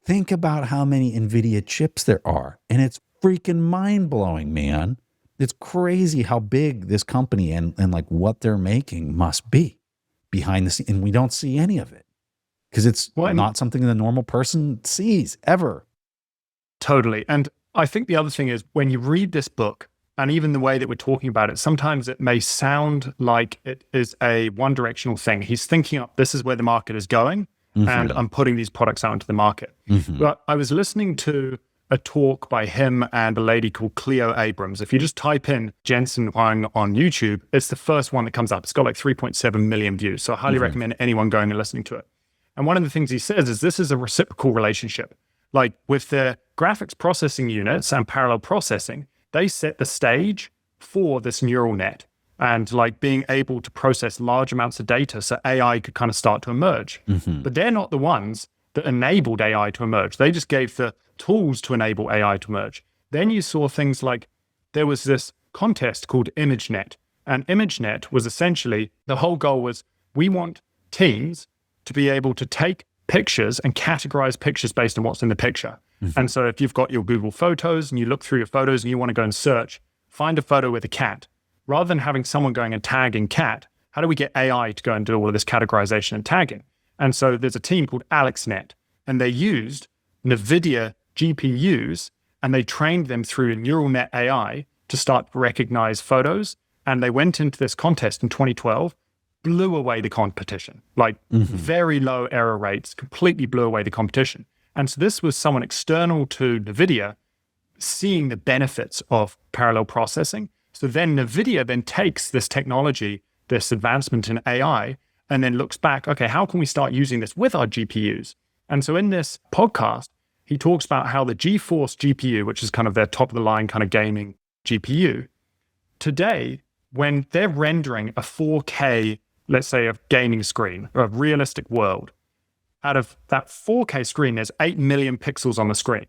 Think about how many NVIDIA chips there are. And it's freaking mind-blowing, man. It's crazy how big this company and like what they're making must be behind the scenes. And we don't see any of it because it's not something the normal person sees ever. Totally. And I think the other thing is when you read this book and even the way that we're talking about it, sometimes it may sound like it is a one-directional thing. He's thinking up, this is where the market is going. And I'm putting these products out into the market. But I was listening to a talk by him and a lady called Cleo Abrams. If you just type in Jensen Huang on YouTube, it's the first one that comes up. It's got like 3.7 million views. So I highly recommend anyone going and listening to it. And one of the things he says is this is a reciprocal relationship. Like with their graphics processing units and parallel processing, they set the stage for this neural net. And like being able to process large amounts of data so AI could kind of start to emerge. But they're not the ones that enabled AI to emerge. They just gave the tools to enable AI to emerge. Then you saw things like there was this contest called ImageNet. And ImageNet was essentially, the whole goal was we want teams to be able to take pictures and categorize pictures based on what's in the picture. And so if you've got your Google Photos and you look through your photos and you want to go and search, find a photo with a cat. Rather than having someone going and tagging cat, how do we get AI to go and do all of this categorization and tagging? And so there's a team called AlexNet, and they used NVIDIA GPUs, and they trained them through neural net AI to start to recognize photos. And they went into this contest in 2012, blew away the competition, like very low error rates, completely blew away the competition. And so this was someone external to NVIDIA seeing the benefits of parallel processing. So then NVIDIA then takes this technology, this advancement in AI, and then looks back, okay, how can we start using this with our GPUs? And so in this podcast, he talks about how the GeForce GPU, which is kind of their top of the line kind of gaming GPU, today, when they're rendering a 4K, let's say a gaming screen or a realistic world, out of that 4K screen, there's 8 million pixels on the screen.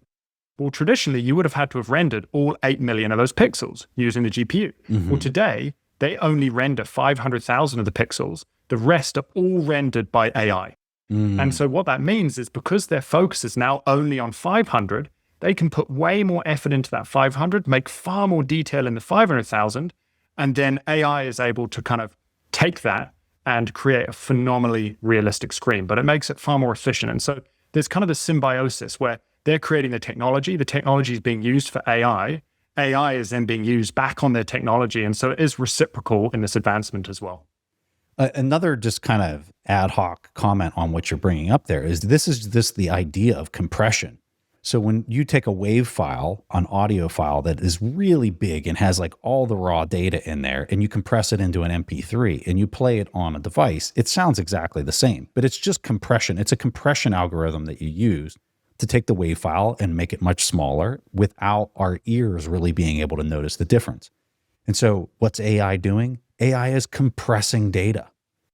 Well, traditionally, you would have had to have rendered all 8 million of those pixels using the GPU. Well, today, they only render 500,000 of the pixels. The rest are all rendered by AI. And so what that means is because their focus is now only on 500, they can put way more effort into that 500, make far more detail in the 500,000, and then AI is able to kind of take that and create a phenomenally realistic screen, but it makes it far more efficient. And so there's kind of a symbiosis where they're creating the technology is being used for AI is then being used back on their technology. And so it is reciprocal in this advancement as well. Another just kind of ad hoc comment on what you're bringing up there is the idea of compression. So when you take a WAV file, an audio file that is really big and has like all the raw data in there, and you compress it into an MP3 and you play it on a device, it sounds exactly the same, but it's just compression. It's a compression algorithm that you use to take the WAV file and make it much smaller without our ears really being able to notice the difference. And so what's AI doing? AI is compressing data.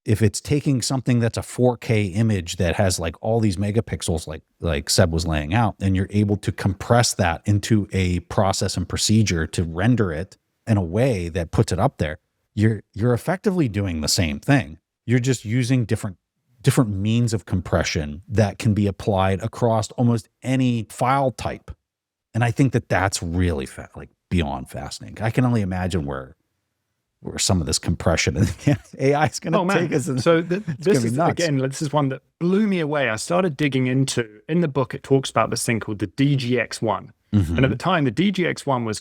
If it's taking something that's a 4K image that has like all these megapixels like Seb was laying out, and you're able to compress that into a process and procedure to render it in a way that puts it up there, you're effectively doing the same thing. You're just using different means of compression that can be applied across almost any file type. And I think that that's really beyond fascinating. I can only imagine where some of this compression and AI is going to take us. So this is one that blew me away. I started digging into, in the book, it talks about this thing called the DGX1. Mm-hmm. And at the time, the DGX1 was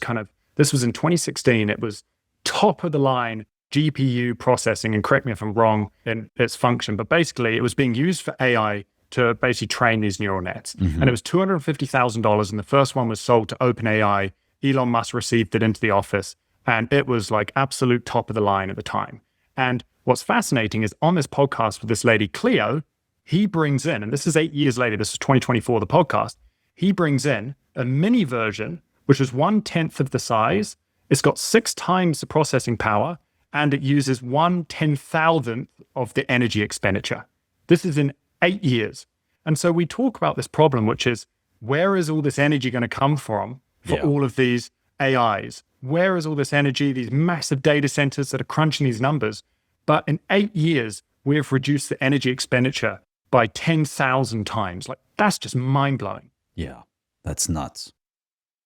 this was in 2016. It was top of the line GPU processing, and correct me if I'm wrong in its function, but basically it was being used for AI to basically train these neural nets. Mm-hmm. And it was $250,000. And the first one was sold to OpenAI. Elon Musk received it into the office. And it was like absolute top of the line at the time. And what's fascinating is on this podcast with this lady, Cleo, he brings in, and this is 8 years later, this is 2024, the podcast, he brings in a mini version, which is 1/10 of the size. It's got 6 times the processing power, and it uses 1/10,000th of the energy expenditure. This is in 8 years. And so we talk about this problem, which is, where is all this energy going to come from for all of these AIs? Where is all this energy, these massive data centers that are crunching these numbers? But in 8 years, we have reduced the energy expenditure by 10,000 times. Like, that's just mind-blowing. Yeah, that's nuts.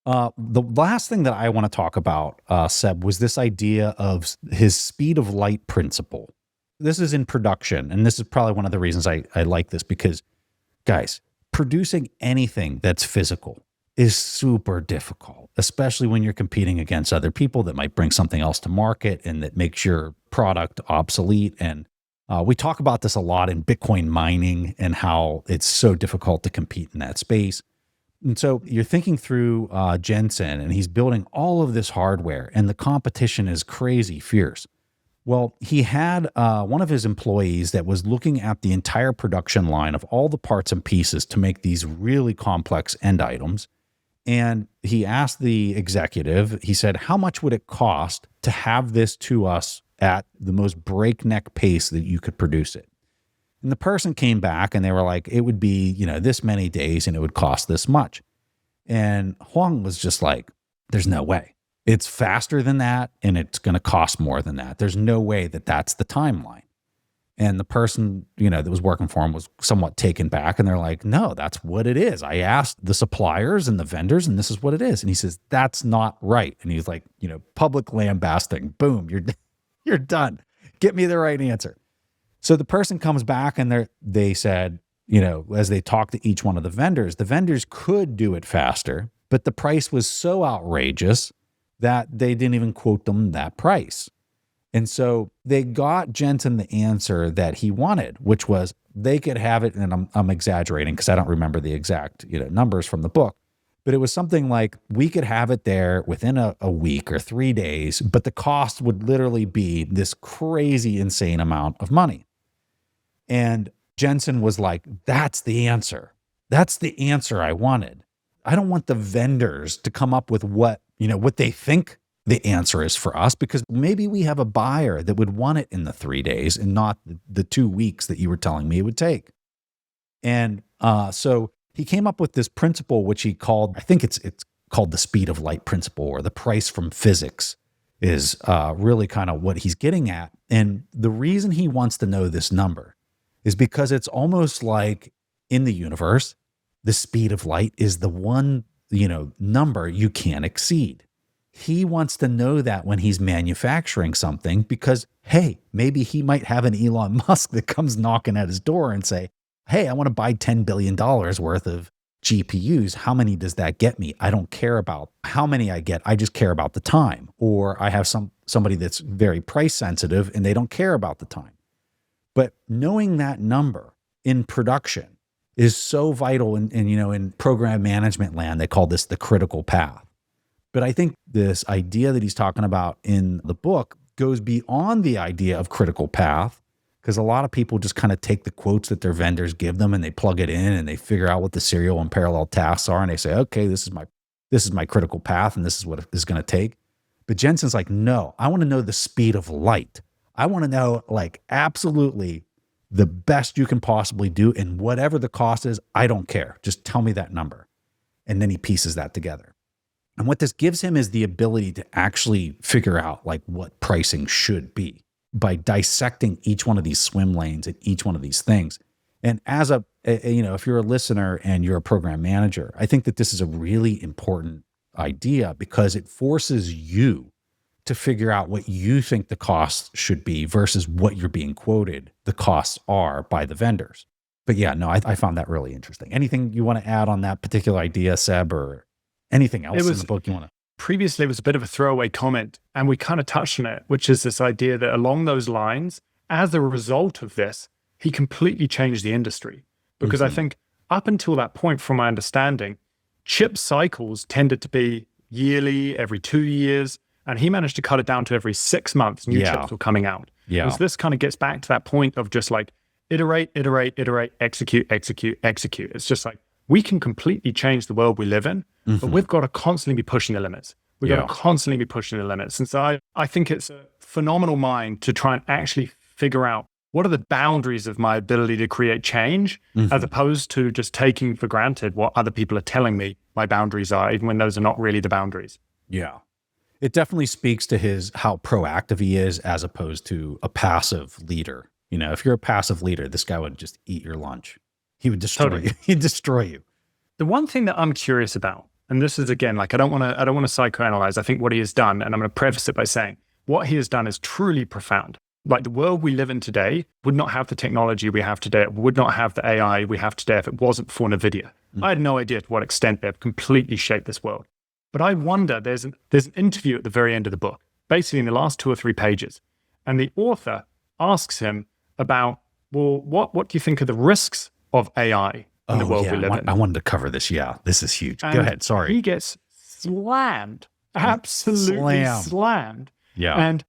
The last thing that I want to talk about, Seb, was this idea of his speed of light principle. This is in production, and this is probably one of the reasons I like this, because, guys, producing anything that's physical is super difficult, especially when you're competing against other people that might bring something else to market and that makes your product obsolete. And we talk about this a lot in Bitcoin mining and how it's so difficult to compete in that space. And so you're thinking through Jensen, and he's building all of this hardware, and the competition is crazy fierce. Well, he had one of his employees that was looking at the entire production line of all the parts and pieces to make these really complex end items. And he asked the executive, he said, how much would it cost to have this to us at the most breakneck pace that you could produce it? And the person came back and they were like, it would be, this many days and it would cost this much. And Huang was just like, there's no way. It's faster than that and it's going to cost more than that. There's no way that that's the timeline. And the person, that was working for him was somewhat taken back, and they're like, no, that's what it is. I asked the suppliers and the vendors, and this is what it is. And he says, that's not right. And he's like, public lambasting, boom, you're done. Get me the right answer. So the person comes back and they said, as they talked to each one of the vendors could do it faster, but the price was so outrageous that they didn't even quote them that price. And so they got Jensen the answer that he wanted, which was they could have it, and I'm exaggerating because I don't remember the exact numbers from the book, but it was something like we could have it there within a week or 3 days, but the cost would literally be this crazy, insane amount of money. And Jensen was like, that's the answer. That's the answer I wanted. I don't want the vendors to come up with what they think the answer is for us, because maybe we have a buyer that would want it in the 3 days and not the 2 weeks that you were telling me it would take. And so he came up with this principle, which he called, I think it's called the speed of light principle, or the price from physics is really kind of what he's getting at. And the reason he wants to know this number is because it's almost like in the universe, the speed of light is the one, number you can't exceed. He wants to know that when he's manufacturing something because, hey, maybe he might have an Elon Musk that comes knocking at his door and say, hey, I want to buy $10 billion worth of GPUs. How many does that get me? I don't care about how many I get. I just care about the time. Or I have somebody that's very price sensitive and they don't care about the time. But knowing that number in production is so vital. In program management land, they call this the critical path. But I think this idea that he's talking about in the book goes beyond the idea of critical path, because a lot of people just kind of take the quotes that their vendors give them and they plug it in and they figure out what the serial and parallel tasks are. And they say, okay, this is my critical path and this is what it's going to take. But Jensen's like, no, I want to know the speed of light. I want to know like absolutely the best you can possibly do. And whatever the cost is, I don't care. Just tell me that number. And then he pieces that together. And what this gives him is the ability to actually figure out like what pricing should be by dissecting each one of these swim lanes and each one of these things. And as if you're a listener and you're a program manager, I think that this is a really important idea because it forces you to figure out what you think the costs should be versus what you're being quoted the costs are by the vendors. But yeah, no, I found that really interesting. Anything you want to add on that particular idea, Seb, or anything else in the book you want to? Previously, it was a bit of a throwaway comment, and we kind of touched on it, which is this idea that along those lines, as a result of this, he completely changed the industry. Because I think up until that point, from my understanding, chip cycles tended to be yearly, every 2 years, and he managed to cut it down to every 6 months, new chips were coming out. Yeah. And so this kind of gets back to that point of just like iterate, execute. It's just like, we can completely change the world we live in, but we've got to constantly be pushing the limits. We've got to constantly be pushing the limits. And so I think it's a phenomenal mind to try and actually figure out what are the boundaries of my ability to create change, as opposed to just taking for granted what other people are telling me my boundaries are, even when those are not really the boundaries. Yeah. It definitely speaks to how proactive he is as opposed to a passive leader. If you're a passive leader, this guy would just eat your lunch. He would destroy you. He'd destroy you. The one thing that I'm curious about, and this is again, like I don't want to psychoanalyze. I think what he has done, and I'm going to preface it by saying, what he has done is truly profound. Like the world we live in today would not have the technology we have today. It would not have the AI we have today if it wasn't for NVIDIA. I had no idea to what extent they've completely shaped this world. But I wonder, there's an interview at the very end of the book, basically in the last 2 or 3 pages, and the author asks him about, well, what do you think are the risks of AI in the world we live in? I wanted to cover this. Yeah, this is huge. And go ahead. Sorry. He gets slammed, absolutely slammed. Yeah. And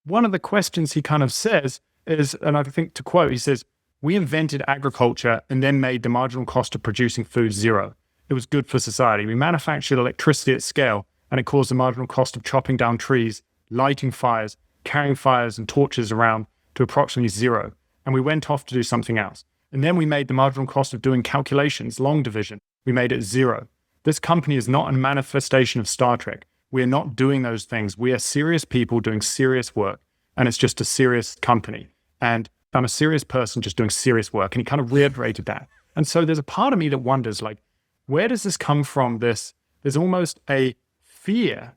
one of the questions he kind of says is, and I think to quote, he says, we invented agriculture and then made the marginal cost of producing food zero. It was good for society. We manufactured electricity at scale, and it caused the marginal cost of chopping down trees, lighting fires, carrying fires and torches around to approximately zero. And we went off to do something else. And then we made the marginal cost of doing calculations, long division. We made it zero. This company is not a manifestation of Star Trek. We are not doing those things. We are serious people doing serious work. And it's just a serious company. And I'm a serious person just doing serious work. And he kind of reiterated that. And so there's a part of me that wonders, like, where does this come from? There's almost a fear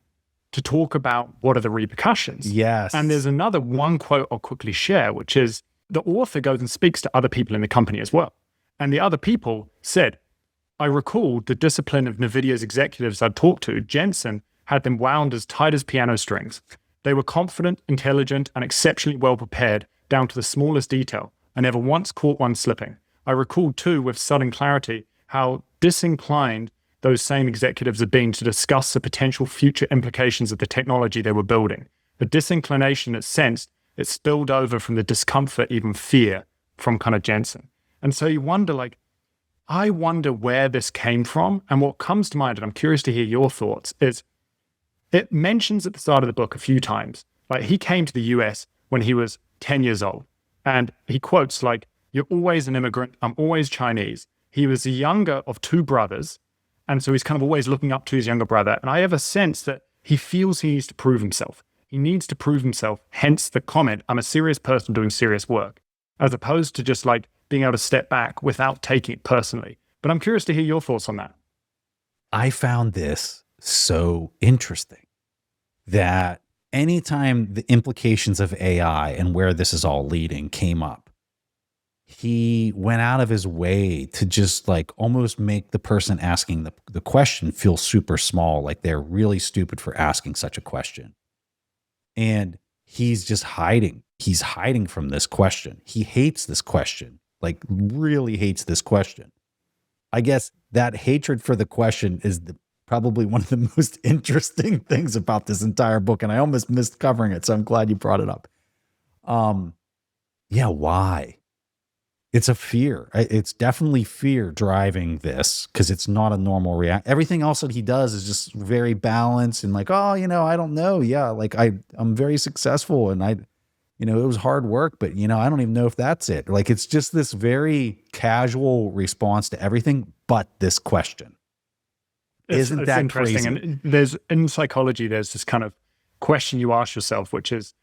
to talk about what are the repercussions. Yes. And there's another one quote I'll quickly share, which is, the author goes and speaks to other people in the company as well. And the other people said, I recalled the discipline of NVIDIA's executives I'd talked to. Jensen had them wound as tight as piano strings. They were confident, intelligent, and exceptionally well prepared down to the smallest detail. I never once caught one slipping. I recalled too, with sudden clarity, how disinclined those same executives had been to discuss the potential future implications of the technology they were building. The disinclination it sensed, it spilled over from the discomfort, even fear, from kind of Jensen. And so you wonder, like, I wonder where this came from. And what comes to mind, and I'm curious to hear your thoughts, is it mentions at the start of the book a few times, like he came to the US when he was 10 years old. And he quotes like, you're always an immigrant, I'm always Chinese. He was the younger of 2 brothers. And so he's kind of always looking up to his younger brother. And I have a sense that he feels he needs to prove himself. He needs to prove himself, hence the comment, I'm a serious person doing serious work, as opposed to just like being able to step back without taking it personally. But I'm curious to hear your thoughts on that. I found this so interesting that anytime the implications of AI and where this is all leading came up, he went out of his way to just like almost make the person asking the question feel super small, like they're really stupid for asking such a question. And he's just hiding. He's hiding from this question. He hates this question, like really hates this question. I guess that hatred for the question is probably one of the most interesting things about this entire book. And I almost missed covering it. So I'm glad you brought it up. Yeah, why? It's a fear. It's definitely fear driving this because it's not a normal react. Everything else that he does is just very balanced and like, oh, I don't know. Yeah, like I'm very successful and it was hard work, but I don't even know if that's it. Like it's just this very casual response to everything but this question. Isn't that interesting? crazy? And in psychology, there's this kind of question you ask yourself, which is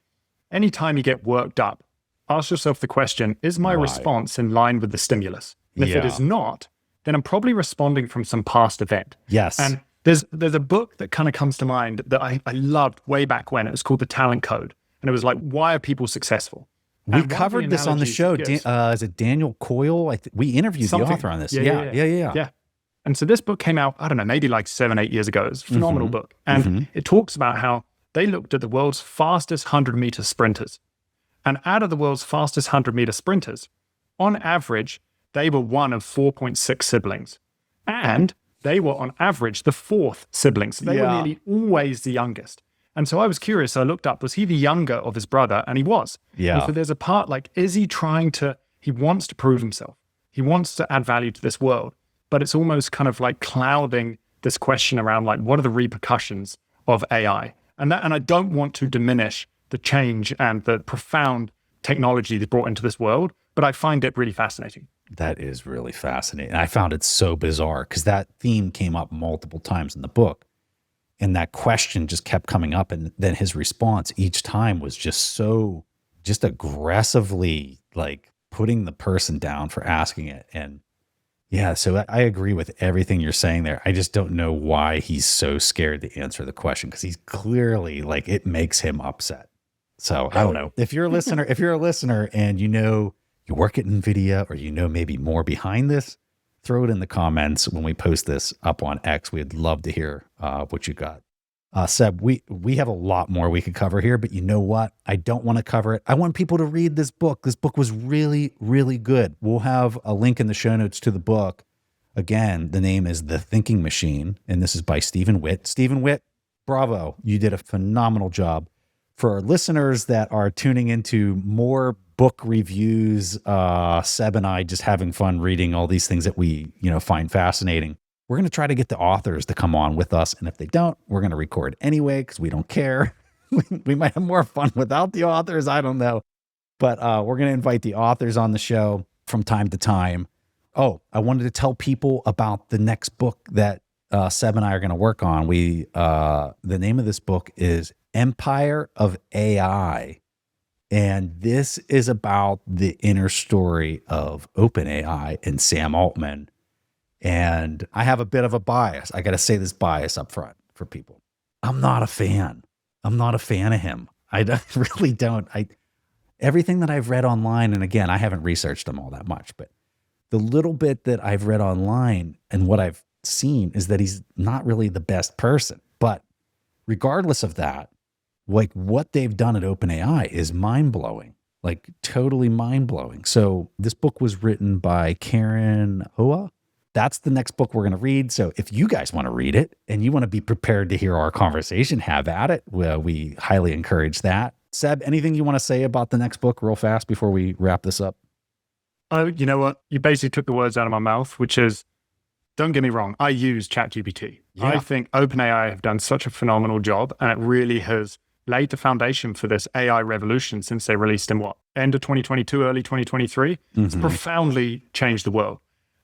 anytime you get worked up, ask yourself the question, is my response in line with the stimulus? And if it is not, then I'm probably responding from some past event. Yes. And there's a book that kind of comes to mind that I loved way back when. It was called The Talent Code. And it was like, why are people successful? We covered this on the show. Is it Daniel Coyle? We interviewed the author on this. Yeah. And so this book came out, I don't know, maybe like 7-8 years ago. It's a phenomenal book. And it talks about how they looked at the world's fastest 100-meter sprinters. And out of the world's fastest 100-meter sprinters, on average, they were one of 4.6 siblings. And they were on average the fourth sibling. So they were nearly always the youngest. And so I was curious. I looked up, was he the younger of his brother? And he was. Yeah. And so there's a part like, is he he wants to prove himself. He wants to add value to this world. But it's almost kind of like clouding this question around like, what are the repercussions of AI? And I don't want to diminish the change and the profound technology that's brought into this world, but I find it really fascinating. That is really fascinating. I found it so bizarre because that theme came up multiple times in the book. And that question just kept coming up. And then his response each time was just aggressively like putting the person down for asking it. And yeah, so I agree with everything you're saying there. I just don't know why he's so scared to answer the question because he's clearly like it makes him upset. So I don't know. If you're a listener and you work at NVIDIA or maybe more behind this, throw it in the comments when we post this up on X. We'd love to hear what you got. Seb, we have a lot more we could cover here, but you know what? I don't want to cover it. I want people to read this book. This book was really, really good. We'll have a link in the show notes to the book. Again, the name is The Thinking Machine, and this is by Stephen Witt. Stephen Witt, bravo. You did a phenomenal job. For our listeners that are tuning into more book reviews, Seb and I just having fun reading all these things that we, find fascinating. We're going to try to get the authors to come on with us. And if they don't, we're going to record anyway because we don't care. We might have more fun without the authors. I don't know. But we're going to invite the authors on the show from time to time. Oh, I wanted to tell people about the next book that Seb and I are going to work on. The name of this book is Empire of AI. And this is about the inner story of OpenAI and Sam Altman. And I have a bit of a bias. I got to say this bias up front for people. I'm not a fan. I'm not a fan of him. I really don't. Everything that I've read online, and again, I haven't researched him all that much, but the little bit that I've read online and what I've seen is that he's not really the best person. But regardless of that, like what they've done at OpenAI is mind-blowing, like totally mind-blowing. So this book was written by Karen Hoa. That's the next book we're going to read. So if you guys want to read it and you want to be prepared to hear our conversation, have at it. Well, we highly encourage that. Seb, anything you want to say about the next book real fast before we wrap this up? Oh, you know what? You basically took the words out of my mouth, which is, don't get me wrong, I use ChatGPT. Yeah. I think OpenAI have done such a phenomenal job, and it really has laid the foundation for this AI revolution since they released in end of 2022, early 2023. Mm-hmm. It's profoundly changed the world.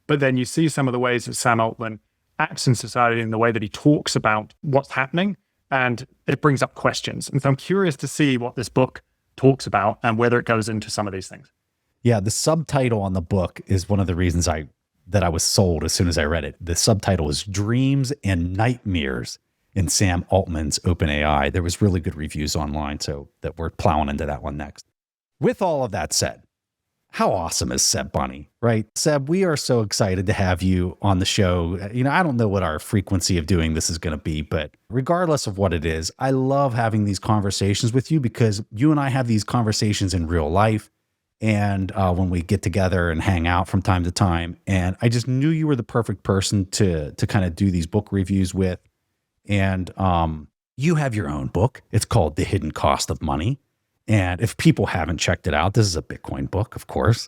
But then you see some of the ways that Sam Altman acts in society and the way that he talks about what's happening, and it brings up questions. And so I'm curious to see what this book talks about and whether it goes into some of these things. Yeah, the subtitle on the book is one of the reasons that I was sold as soon as I read it. The subtitle is Dreams and Nightmares in Sam Altman's OpenAI. There was really good reviews online, so that we're plowing into that one next. With all of that said, how awesome is Seb Bunney, right? Seb, we are so excited to have you on the show. I don't know what our frequency of doing this is going to be, but regardless of what it is, I love having these conversations with you because you and I have these conversations in real life. And when we get together and hang out from time to time, and I just knew you were the perfect person to kind of do these book reviews with. And you have your own book. It's called The Hidden Cost of Money. And if people haven't checked it out, this is a Bitcoin book, of course.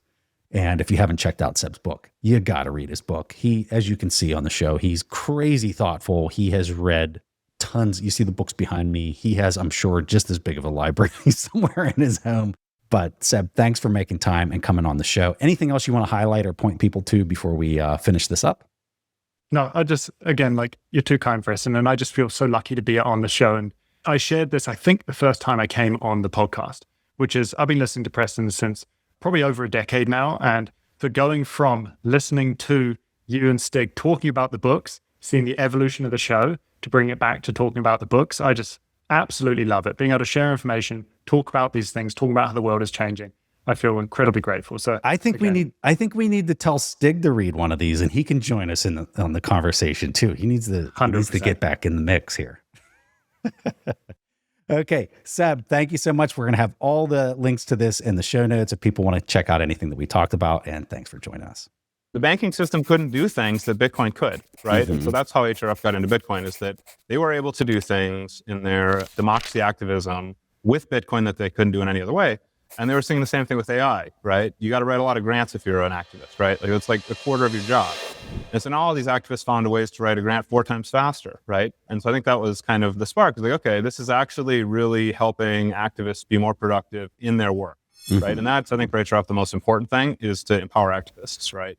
And if you haven't checked out Seb's book, you got to read his book. He, as you can see on the show, he's crazy thoughtful. He has read tons. You see the books behind me. He has, I'm sure, just as big of a library somewhere in his home. But Seb, thanks for making time and coming on the show. Anything else you want to highlight or point people to before we finish this up? No, I just, again, you're too kind, Preston. And I just feel so lucky to be on the show. And I shared this, I think, the first time I came on the podcast, which is I've been listening to Preston since probably over a decade now. And for going from listening to you and Stig talking about the books, seeing the evolution of the show, to bring it back to talking about the books, I just absolutely love it. Being able to share information, talk about these things, talk about how the world is changing. I feel incredibly grateful. So I think we need to tell Stig to read one of these, and he can join us on the conversation too. He needs to get back in the mix here. Okay, Seb, thank you so much. We're going to have all the links to this in the show notes if people want to check out anything that we talked about. And thanks for joining us. The banking system couldn't do things that Bitcoin could, right? Mm-hmm. And so that's how HRF got into Bitcoin, is that they were able to do things in their democracy activism with Bitcoin that they couldn't do in any other way. And they were seeing the same thing with AI, right? You got to write a lot of grants if you're an activist, right? It's like a quarter of your job. And so now all these activists found ways to write a grant 4 times faster, right? And so I think that was kind of the spark. It's like, okay, this is actually really helping activists be more productive in their work, right? And that's, I think, for HRF, the most important thing is to empower activists, right?